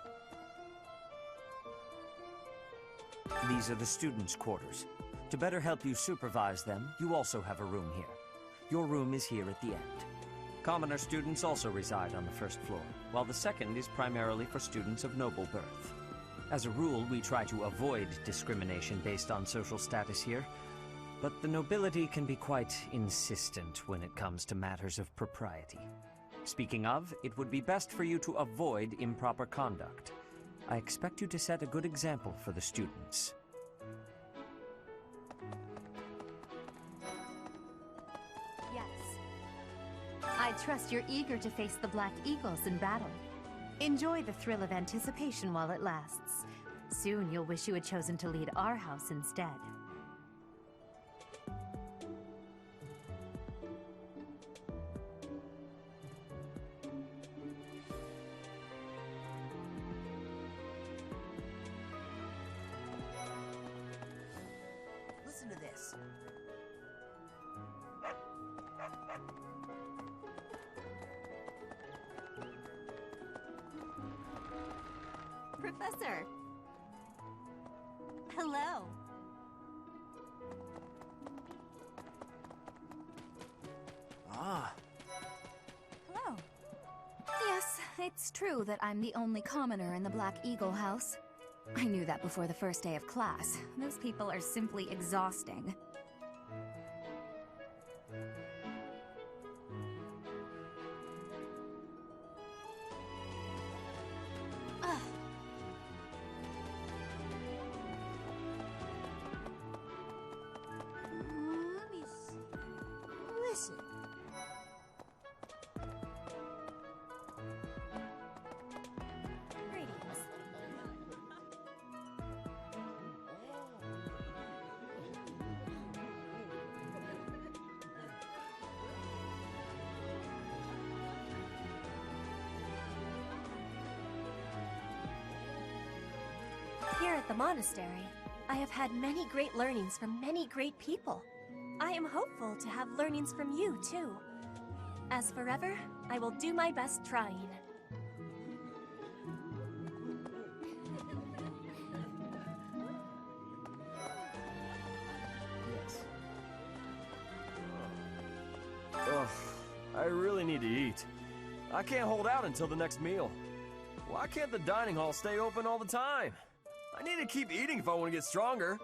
these are the students' quarters. To better help you supervise them, you also have a room here. Your room is here at the end. Commoner students also reside on the first floor, while the second is primarily for students of noble birth. As a rule, we try to avoid discrimination based on social status here, but the nobility can be quite insistent when it comes to matters of propriety. Speaking of, it would be best for you to avoid improper conduct. I expect you to set a good example for the students. Yes. I trust you're eager to face the Black Eagles in battle. Enjoy the thrill of anticipation while it lasts. Soon you'll wish you had chosen to lead our house instead. Listen to this. Professor! Hello. Ah. Hello. Yes, it's true that I'm the only commoner in the Black Eagle house. I knew that before the first day of class. Those people are simply exhausting. Ugh. Let me see. Listen. Greetings. at the monastery, I have had many great learnings from many great people. I am hopeful to have learnings from you, too. As forever, I will do my best trying. Yes. Ugh, I really need to eat. I can't hold out until the next meal. Why can't the dining hall stay open all the time? I need to keep eating if I want to get stronger.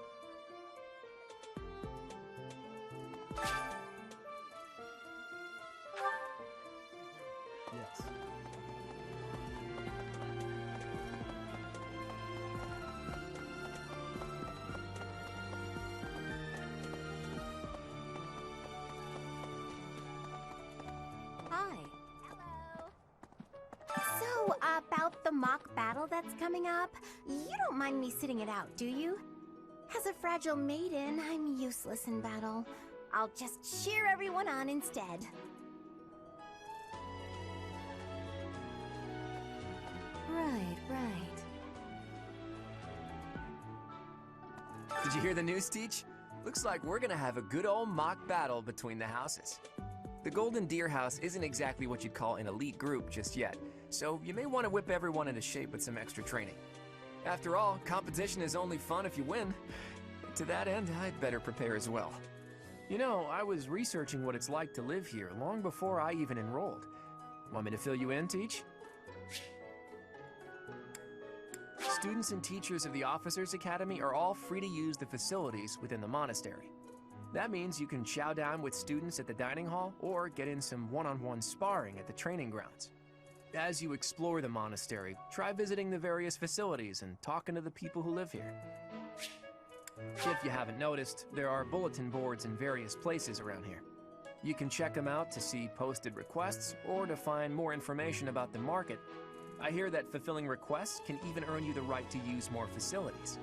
Yes. Hi. So, about the mock battle that's coming up, you don't mind me sitting it out, do you? As a fragile maiden, I'm useless in battle. I'll just cheer everyone on instead. Right. Did you hear the news, Teach? Looks like we're gonna have a good old mock battle between the houses. The Golden Deer House isn't exactly what you'd call an elite group just yet, so you may want to whip everyone into shape with some extra training. After all, competition is only fun if you win. To that end, I'd better prepare as well. You know, I was researching what it's like to live here long before I even enrolled. Want me to fill you in, Teach? Students and teachers of the Officers Academy are all free to use the facilities within the monastery. That means you can chow down with students at the dining hall or get in some one-on-one sparring at the training grounds. As you explore the monastery, try visiting the various facilities and talking to the people who live here. If you haven't noticed, there are bulletin boards in various places around here. You can check them out to see posted requests or to find more information about the market. I hear that fulfilling requests can even earn you the right to use more facilities.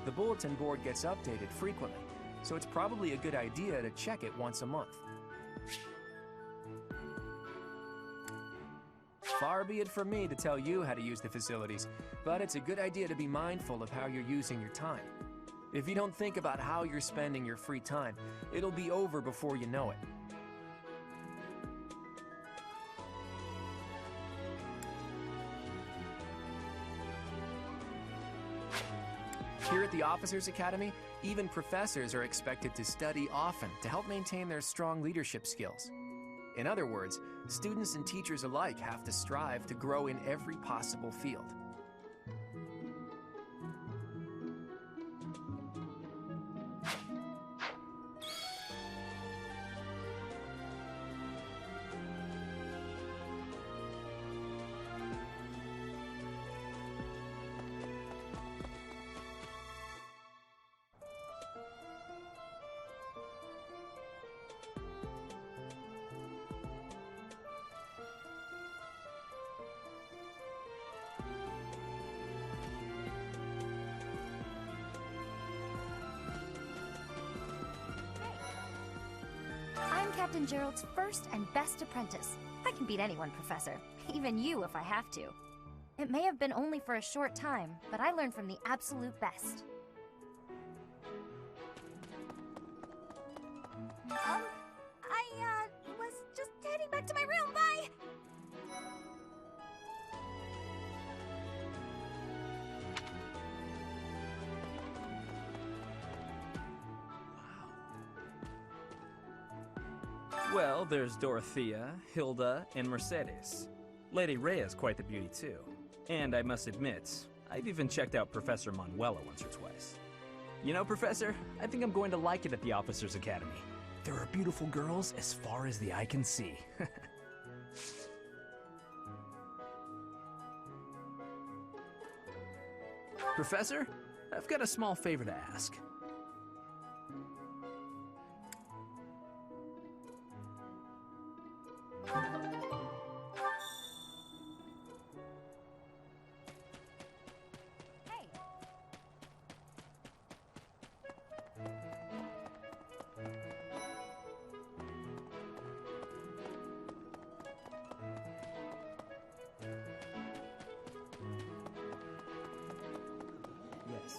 The bulletin board gets updated frequently, so it's probably a good idea to check it once a month. Far be it from me to tell you how to use the facilities, but it's a good idea to be mindful of how you're using your time. If you don't think about how you're spending your free time, it'll be over before you know it. Here at the Officers Academy, even professors are expected to study often to help maintain their strong leadership skills. In other words, students and teachers alike have to strive to grow in every possible field. I'm Captain Gerald's first and best apprentice. I can beat anyone, Professor. Even you if I have to. It may have been only for a short time, but I learned from the absolute best. I was just heading back to my room. Bye! Well, there's Dorothea, Hilda, and Mercedes. Lady Rhea's quite the beauty, too. And I must admit, I've even checked out Professor Manuela once or twice. You know, Professor, I think I'm going to like it at the Officers Academy. There are beautiful girls as far as the eye can see. Professor, I've got a small favor to ask. Yes.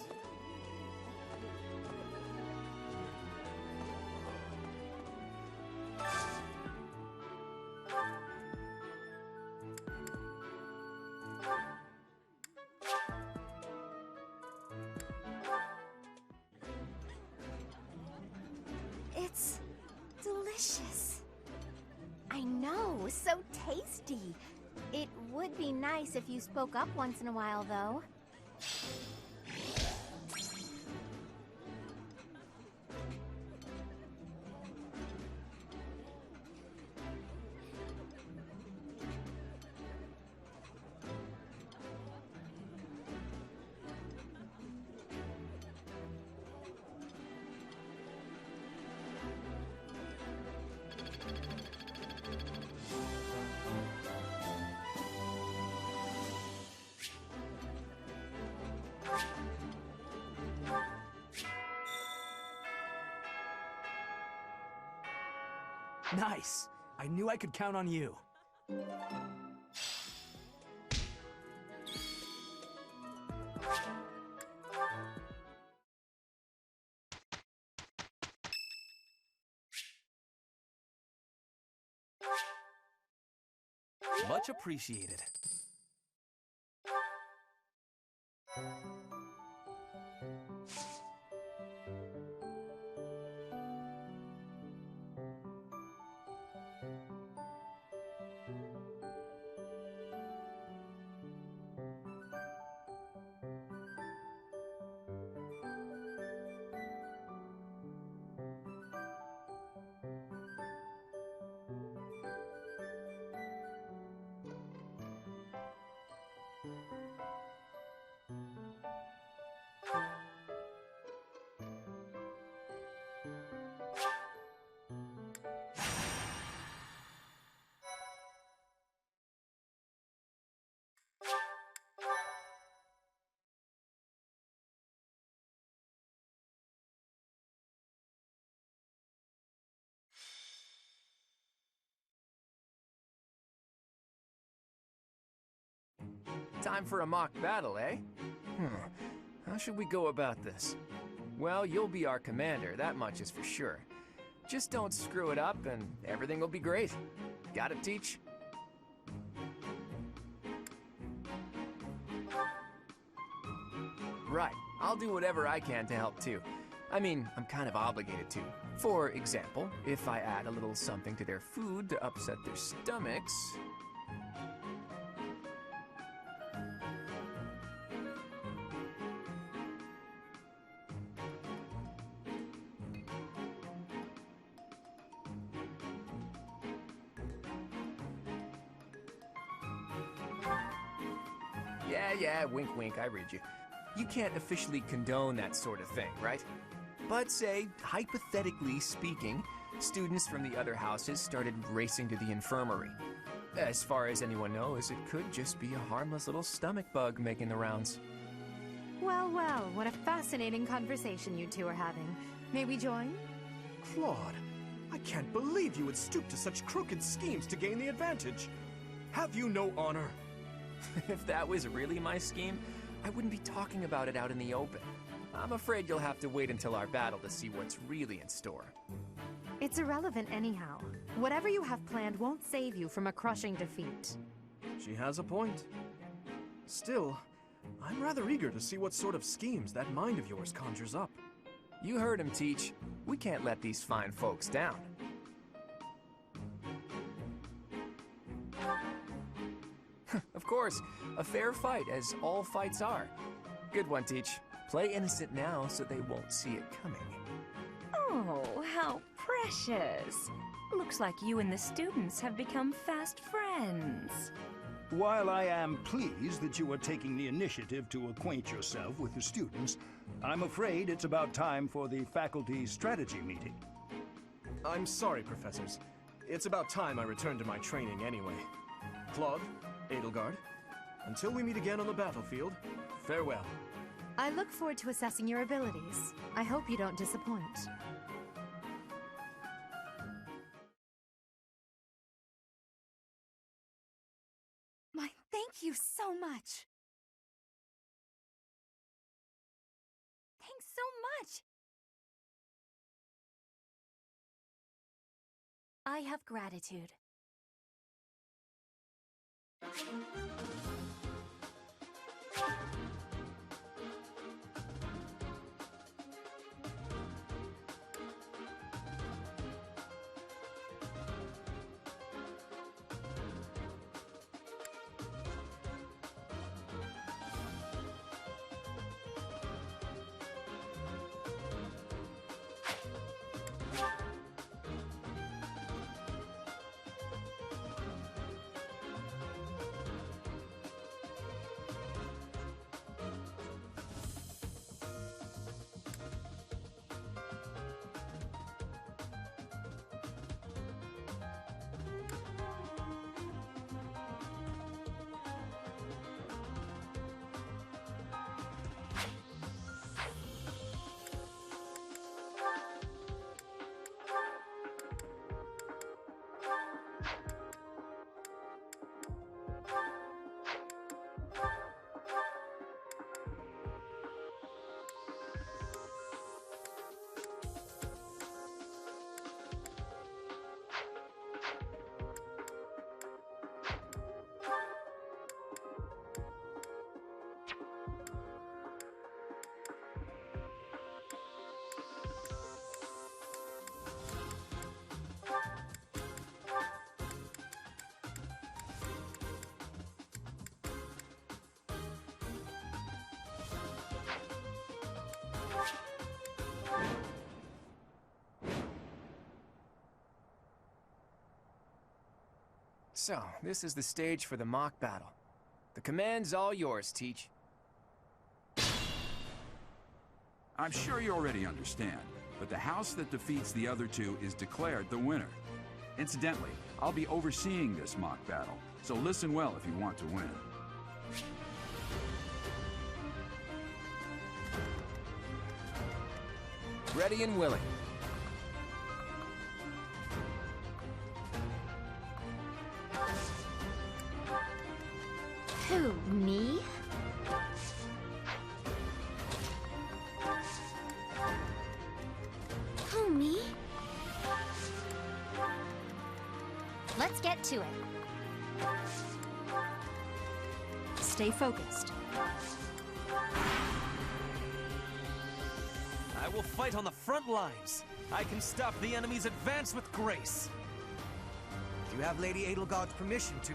Ooh, so tasty. It would be nice if you spoke up once in a while, though. Nice! I knew I could count on you. Much appreciated. Time for a mock battle, eh? How should we go about this? Well, you'll be our commander, that much is for sure. Just don't screw it up and everything will be great. Got it, Teach? Right, I'll do whatever I can to help too. I mean, I'm kind of obligated to. For example, if I add a little something to their food to upset their stomachs... Yeah, wink wink, I read you. You can't officially condone that sort of thing, right? But say, hypothetically speaking, students from the other houses started racing to the infirmary. As far as anyone knows, it could just be a harmless little stomach bug making the rounds. Well, well, what a fascinating conversation you two are having. May we join? Claude, I can't believe you would stoop to such crooked schemes to gain the advantage. Have you no honor? If that was really my scheme, I wouldn't be talking about it out in the open. I'm afraid you'll have to wait until our battle to see what's really in store. It's irrelevant anyhow. Whatever you have planned won't save you from a crushing defeat. She has a point. Still, I'm rather eager to see what sort of schemes that mind of yours conjures up. You heard him, Teach. We can't let these fine folks down. Of course, a fair fight, as all fights are. Good one, Teach. Play innocent now so they won't see it coming. Oh, how precious. Looks like you and the students have become fast friends. While I am pleased that you are taking the initiative to acquaint yourself with the students, I'm afraid it's about time for the faculty strategy meeting. I'm sorry, professors. It's about time I returned to my training anyway. Claude, Edelgard, until we meet again on the battlefield, farewell. I look forward to assessing your abilities. I hope you don't disappoint. My, thank you so much. Thanks so much. I have gratitude. So, this is the stage for the mock battle. The command's all yours, Teach. I'm sure you already understand, but the house that defeats the other two is declared the winner. Incidentally, I'll be overseeing this mock battle, so listen well if you want to win. Ready and willing. Who, me? Who, me? Let's get to it. Stay focused. I will fight on the front lines. I can stop the enemy's advance with grace. Do you have Lady Edelgard's permission to...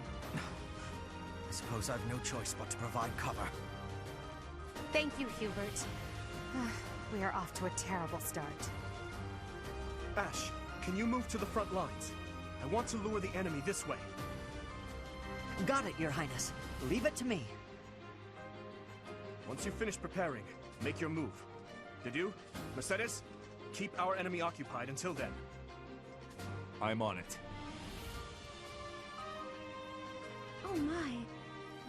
I suppose I've no choice but to provide cover. Thank you, Hubert. We are off to a terrible start. Ash, can you move to the front lines? I want to lure the enemy this way. Got it, Your Highness. Leave it to me. Once you finish preparing, make your move. Did you? Mercedes? Keep our enemy occupied until then. I'm on it. Oh my.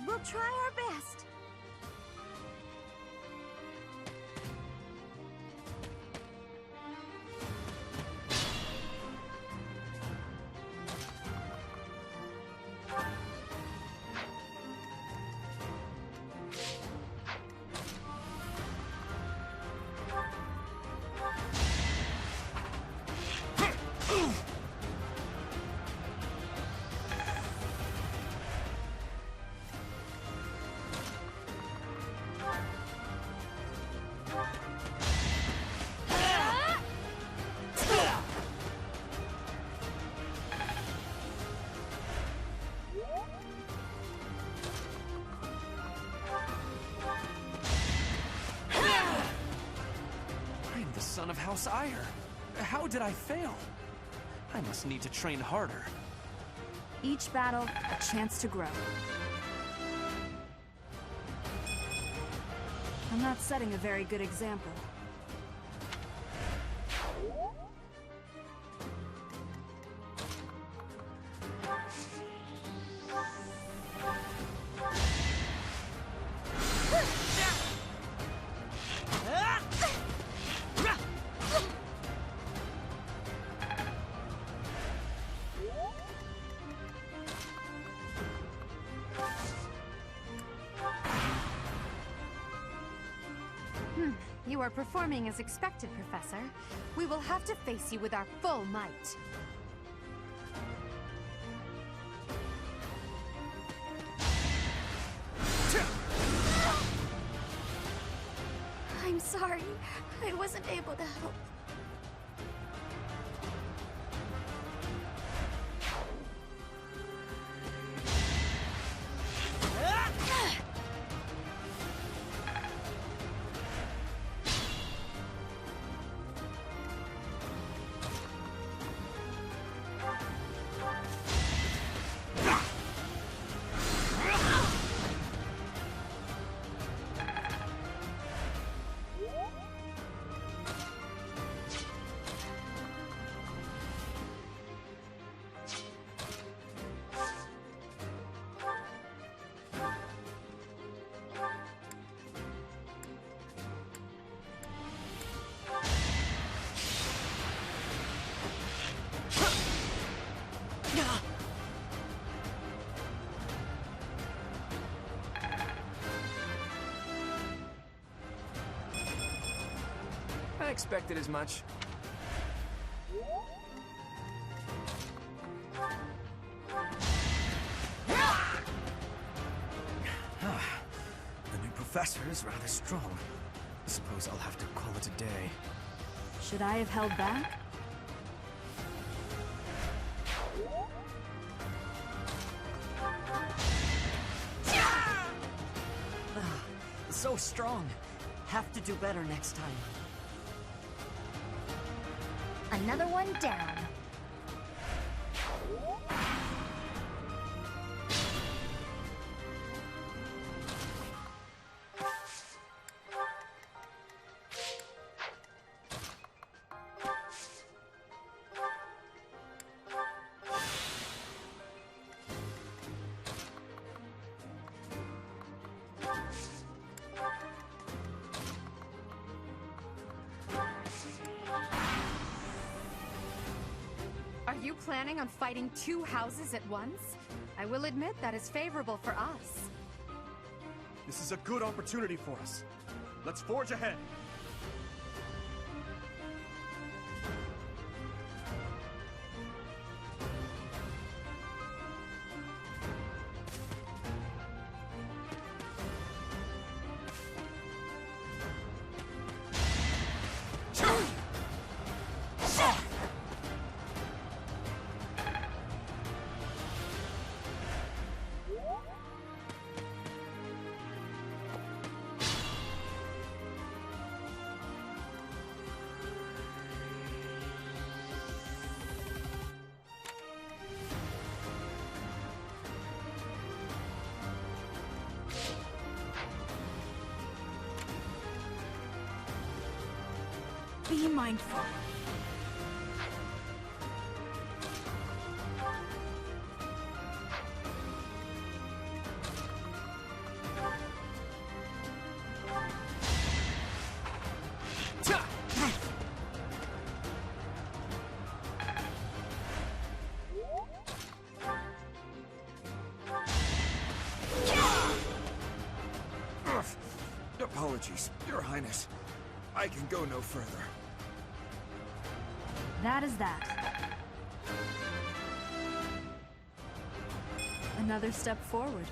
We'll try our best. I'm the son of House Ire. How did I fail? I must need to train harder. Each battle, a chance to grow. I'm not setting a very good example. You are performing as expected, Professor. We will have to face you with our full might. I'm sorry. I wasn't able to help. I expected as much. The new professor is rather strong. Suppose I'll have to call it a day. Should I have held back? So strong. Have to do better next time. Another one down. you planning on fighting two houses at once? I will admit that is favorable for us. This is a good opportunity for us. Let's forge ahead. Be mindful. Apologies, Your Highness. I can go no further. That is that. Another step forward.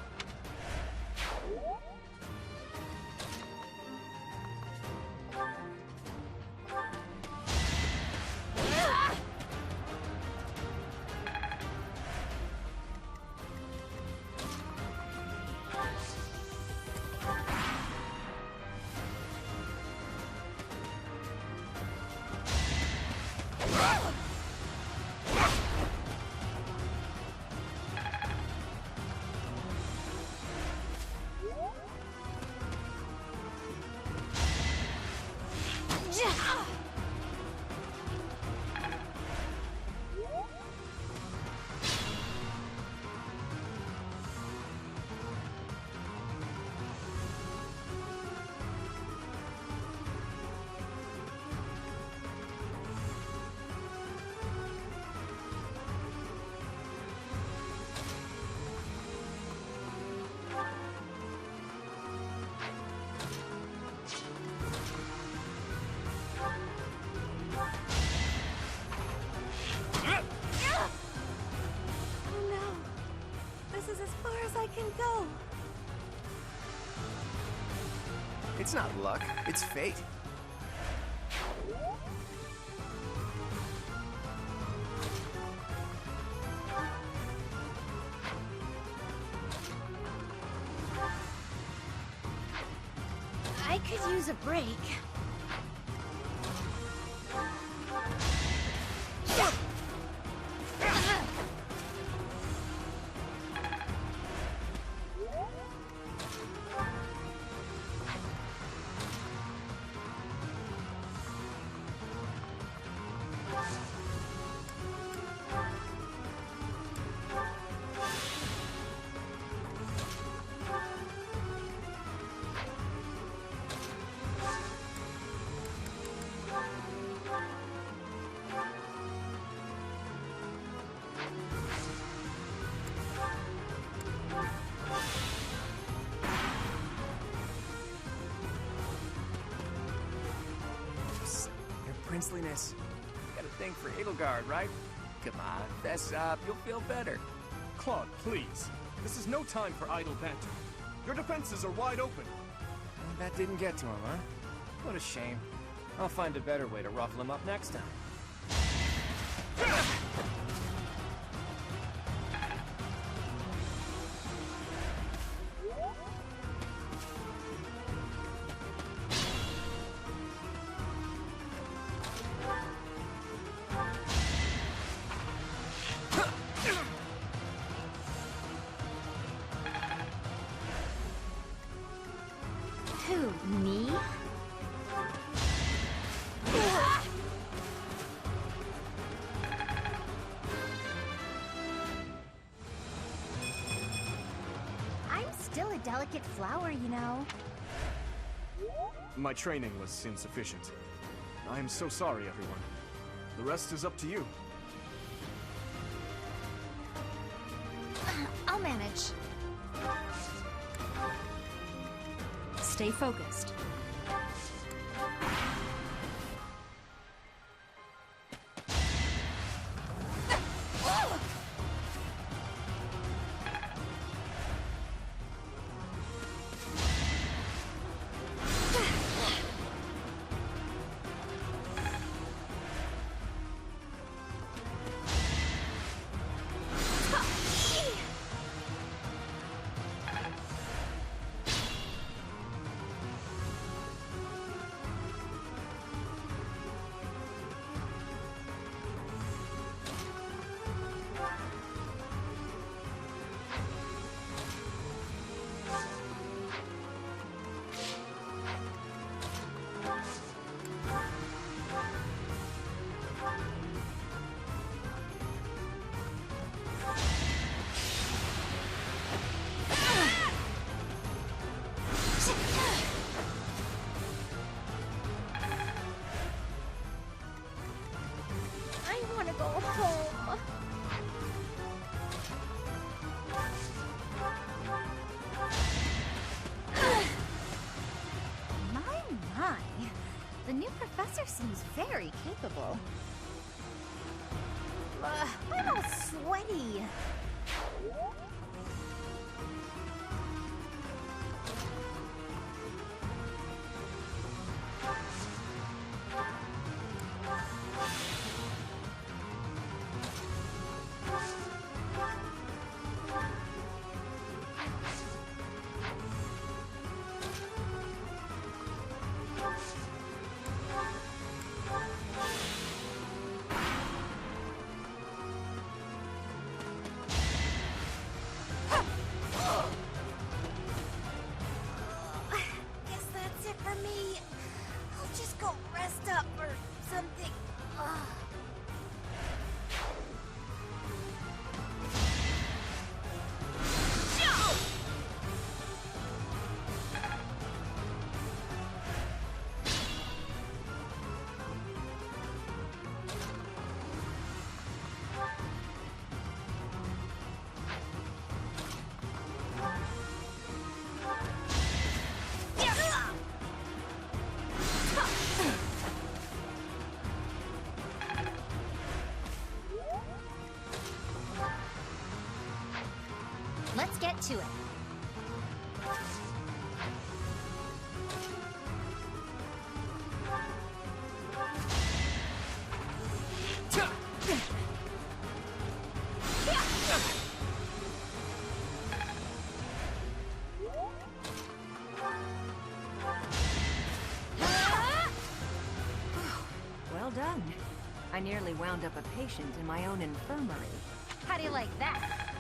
I can go. It's not luck, it's fate. I could use a break. Princeliness. You got a thing for Edelgard, right? Come on, fess up. You'll feel better. Claude, please. This is no time for idle banter. Your defenses are wide open. Well, that didn't get to him, huh? What a shame. I'll find a better way to ruffle him up next time. Who, me? I'm still a delicate flower, you know. My training was insufficient. I am so sorry, everyone. The rest is up to you. I'll manage. Stay focused. I want to go home. My. The new professor seems very capable. I'm all sweaty. Guess that's it for me. I'll just go rest up or something. Let's get to it. Well done. I nearly wound up a patient in my own infirmary. How do you like that?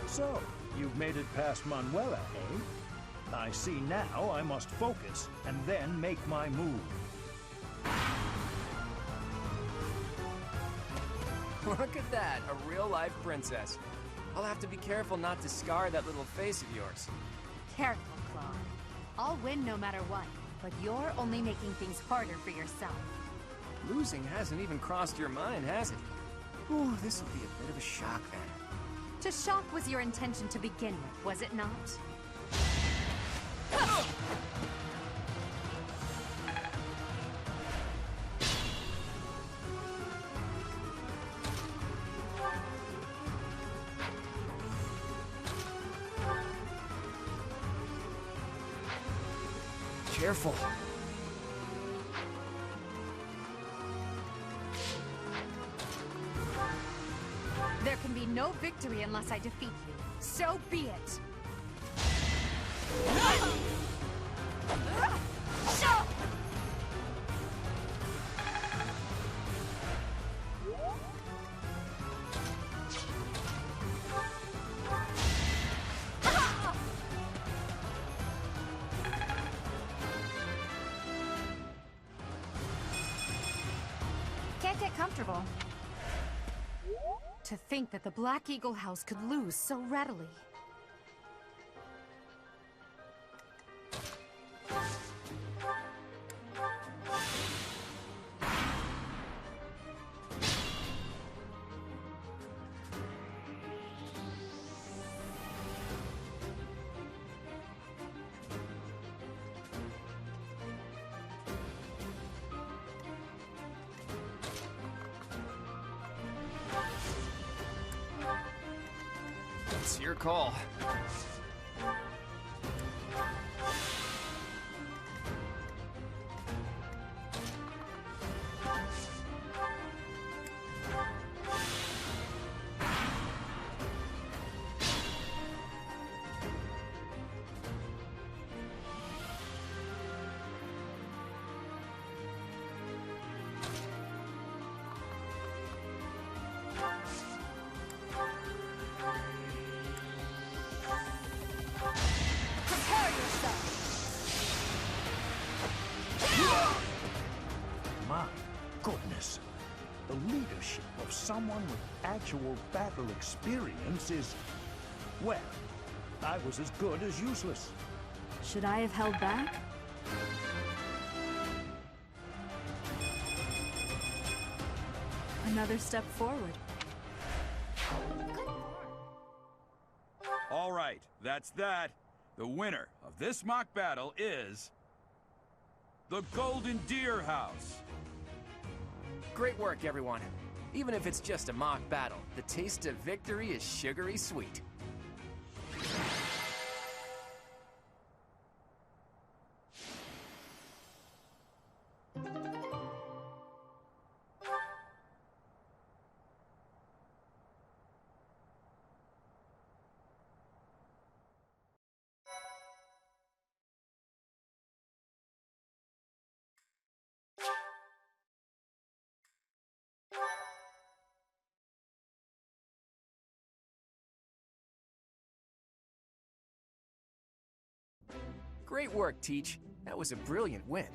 So, you've made it past Manuela, eh? I see now I must focus and then make my move. Look at that, a real-life princess. I'll have to be careful not to scar that little face of yours. Careful, Claude. I'll win no matter what, but you're only making things harder for yourself. Losing hasn't even crossed your mind, has it? Ooh, this will be a bit of a shock then. To shock was your intention to begin with, was it not? Careful. There can be no victory unless I defeat you. So be it. Can't get comfortable. To think that the Black Eagle House could lose so readily. It's your call. My goodness. The leadership of someone with actual battle experience is... well, I was as good as useless. Should I have held back? Another step forward. All right, that's that. The winner of this mock battle is... the Golden Deer House. Great work, everyone. Even if it's just a mock battle, the taste of victory is sugary sweet. Great work, Teach. That was a brilliant win.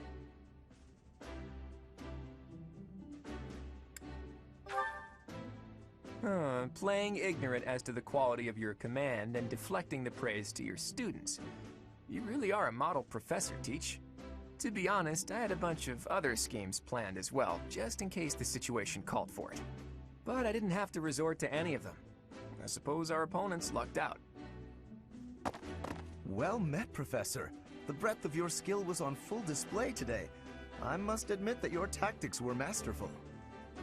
Playing ignorant as to the quality of your command and deflecting the praise to your students. You really are a model professor, Teach. To be honest, I had a bunch of other schemes planned as well, just in case the situation called for it. But I didn't have to resort to any of them. I suppose our opponents lucked out. Well met, Professor. The breadth of your skill was on full display today. I must admit that your tactics were masterful.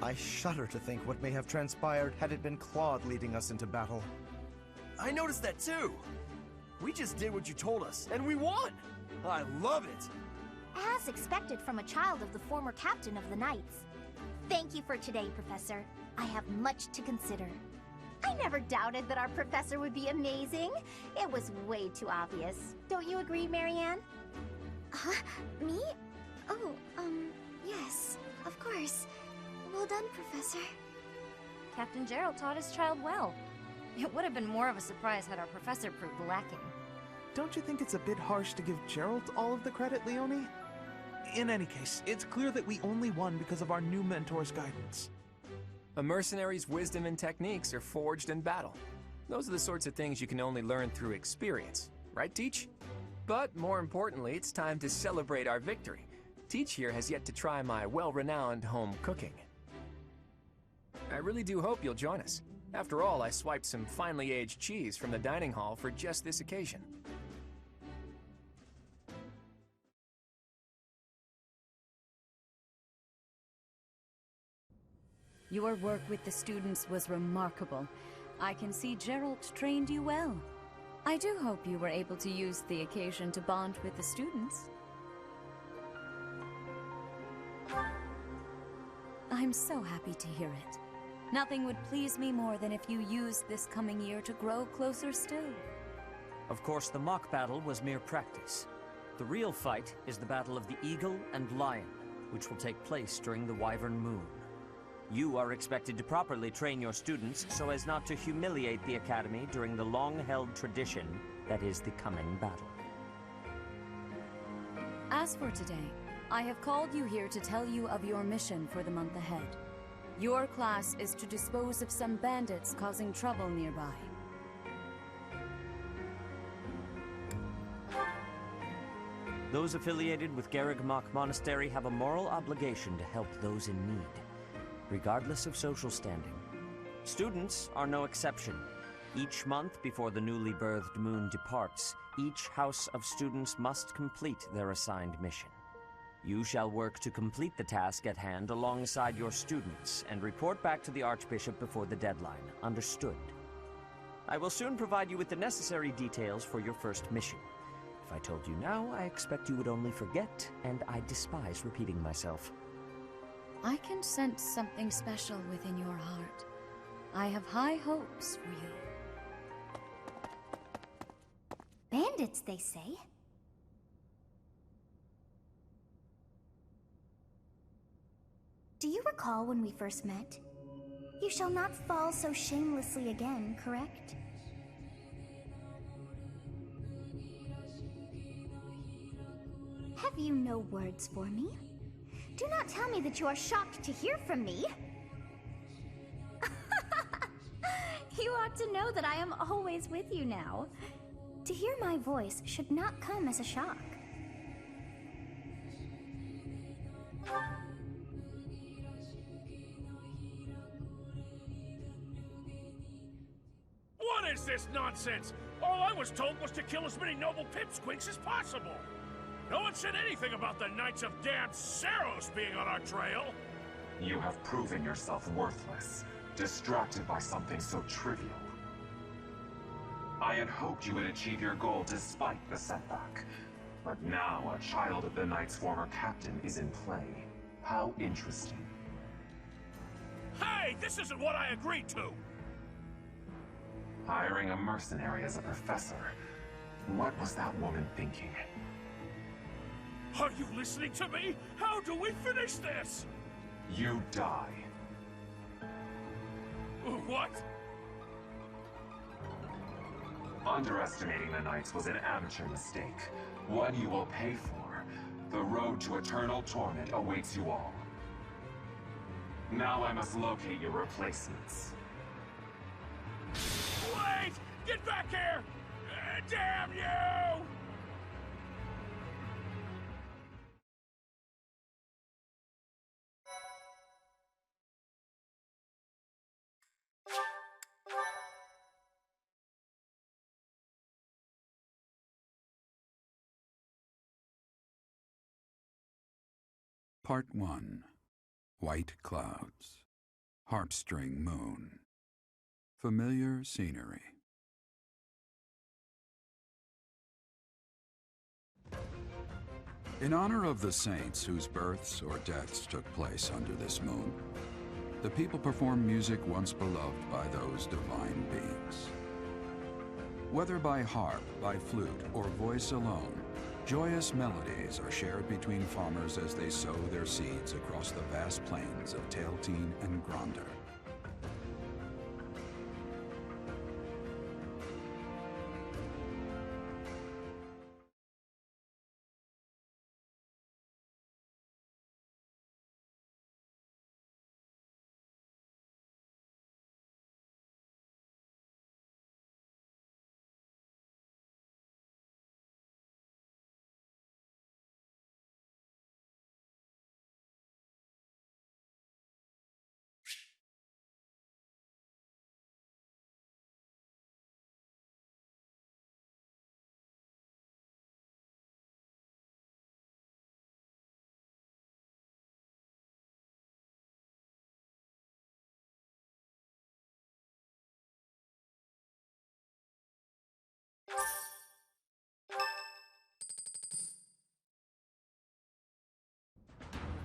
I shudder to think what may have transpired had it been Claude leading us into battle. I noticed that too. We just did what you told us, and we won! I love it! As expected from a child of the former captain of the Knights. Thank you for today, Professor. I have much to consider. I never doubted that our professor would be amazing. It was way too obvious. Don't you agree, Marianne? Huh? Me? Oh, yes, of course. Well done, Professor. Captain Gerald taught his child well. It would have been more of a surprise had our professor proved lacking. Don't you think it's a bit harsh to give Gerald all of the credit, Leonie? In any case, it's clear that we only won because of our new mentor's guidance. A mercenary's wisdom and techniques are forged in battle. Those are the sorts of things you can only learn through experience, right, Teach? But more importantly, it's time to celebrate our victory. Teach here has yet to try my well-renowned home cooking. I really do hope you'll join us. After all, I swiped some finely aged cheese from the dining hall for just this occasion. Your work with the students was remarkable. I can see Gerald trained you well. I do hope you were able to use the occasion to bond with the students. I'm so happy to hear it. Nothing would please me more than if you used this coming year to grow closer still. Of course, the mock battle was mere practice. The real fight is the Battle of the Eagle and Lion, which will take place during the Wyvern Moon. You are expected to properly train your students so as not to humiliate the Academy during the long-held tradition that is the coming battle. As for today, I have called you here to tell you of your mission for the month ahead. Your class is to dispose of some bandits causing trouble nearby. Those affiliated with Garrigmach Monastery have a moral obligation to help those in need, regardless of social standing. Students are no exception. Each month before the newly birthed moon departs, each house of students must complete their assigned mission. You shall work to complete the task at hand alongside your students and report back to the Archbishop before the deadline. Understood? I will soon provide you with the necessary details for your first mission. If I told you now, I expect you would only forget, and I despise repeating myself. I can sense something special within your heart. I have high hopes for you. Bandits, they say? Do you recall when we first met? You shall not fall so shamelessly again, correct? Have you no words for me? Do not tell me that you are shocked to hear from me. You ought to know that I am always with you now. To hear my voice should not come as a shock. What is this nonsense? All I was told was to kill as many noble pipsqueaks as possible. No one said anything about the Knights of damned Seros being on our trail. You have proven yourself worthless, distracted by something so trivial. I had hoped you would achieve your goal despite the setback. But now a child of the Knight's former captain is in play. How interesting. Hey, this isn't what I agreed to! Hiring a mercenary as a professor. What was that woman thinking? Are you listening to me? How do we finish this? You die. What? Underestimating the Knights was an amateur mistake. One you will pay for. The road to eternal torment awaits you all. Now I must locate your replacements. Wait! Get back here! Damn you! Part 1. White Clouds. Harpstring Moon. Familiar scenery. In honor of the saints whose births or deaths took place under this moon, the people perform music once beloved by those divine beings. Whether by harp, by flute, or voice alone, joyous melodies are shared between farmers as they sow their seeds across the vast plains of Tailteen and Gronder.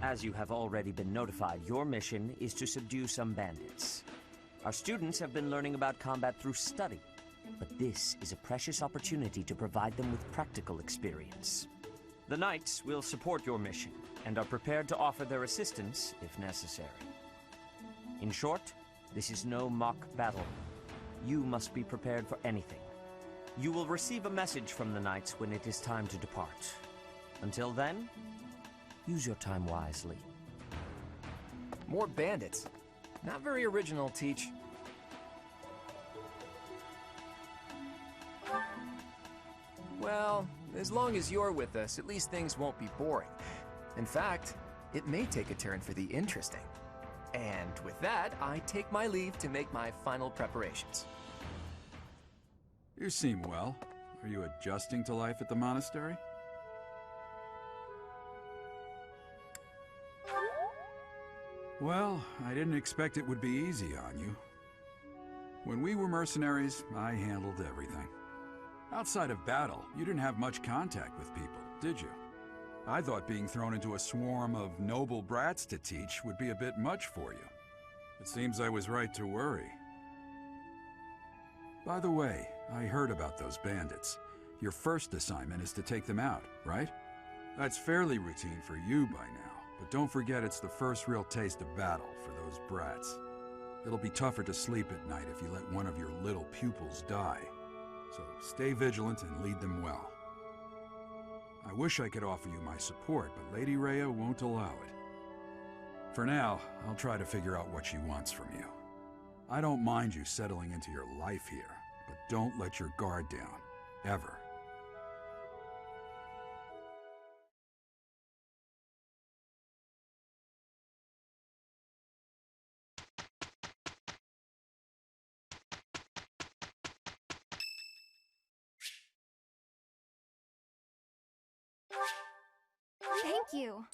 As you have already been notified, your mission is to subdue some bandits. Our students have been learning about combat through study, but this is a precious opportunity to provide them with practical experience. The Knights will support your mission, and are prepared to offer their assistance if necessary. In short, this is no mock battle. You must be prepared for anything. You will receive a message from the Knights when it is time to depart. Until then, use your time wisely. More bandits. Not very original, Teach. Well, as long as you're with us, at least things won't be boring. In fact, it may take a turn for the interesting. And with that, I take my leave to make my final preparations. You seem well. Are you adjusting to life at the monastery? Well, I didn't expect it would be easy on you. When we were mercenaries, I handled everything. Outside of battle, you didn't have much contact with people, did you? I thought being thrown into a swarm of noble brats to teach would be a bit much for you. It seems I was right to worry. By the way, I heard about those bandits. Your first assignment is to take them out, right? That's fairly routine for you by now, but don't forget it's the first real taste of battle for those brats. It'll be tougher to sleep at night if you let one of your little pupils die. So stay vigilant and lead them well. I wish I could offer you my support, but Lady Rhea won't allow it. For now, I'll try to figure out what she wants from you. I don't mind you settling into your life here, but don't let your guard down, ever. Thank you.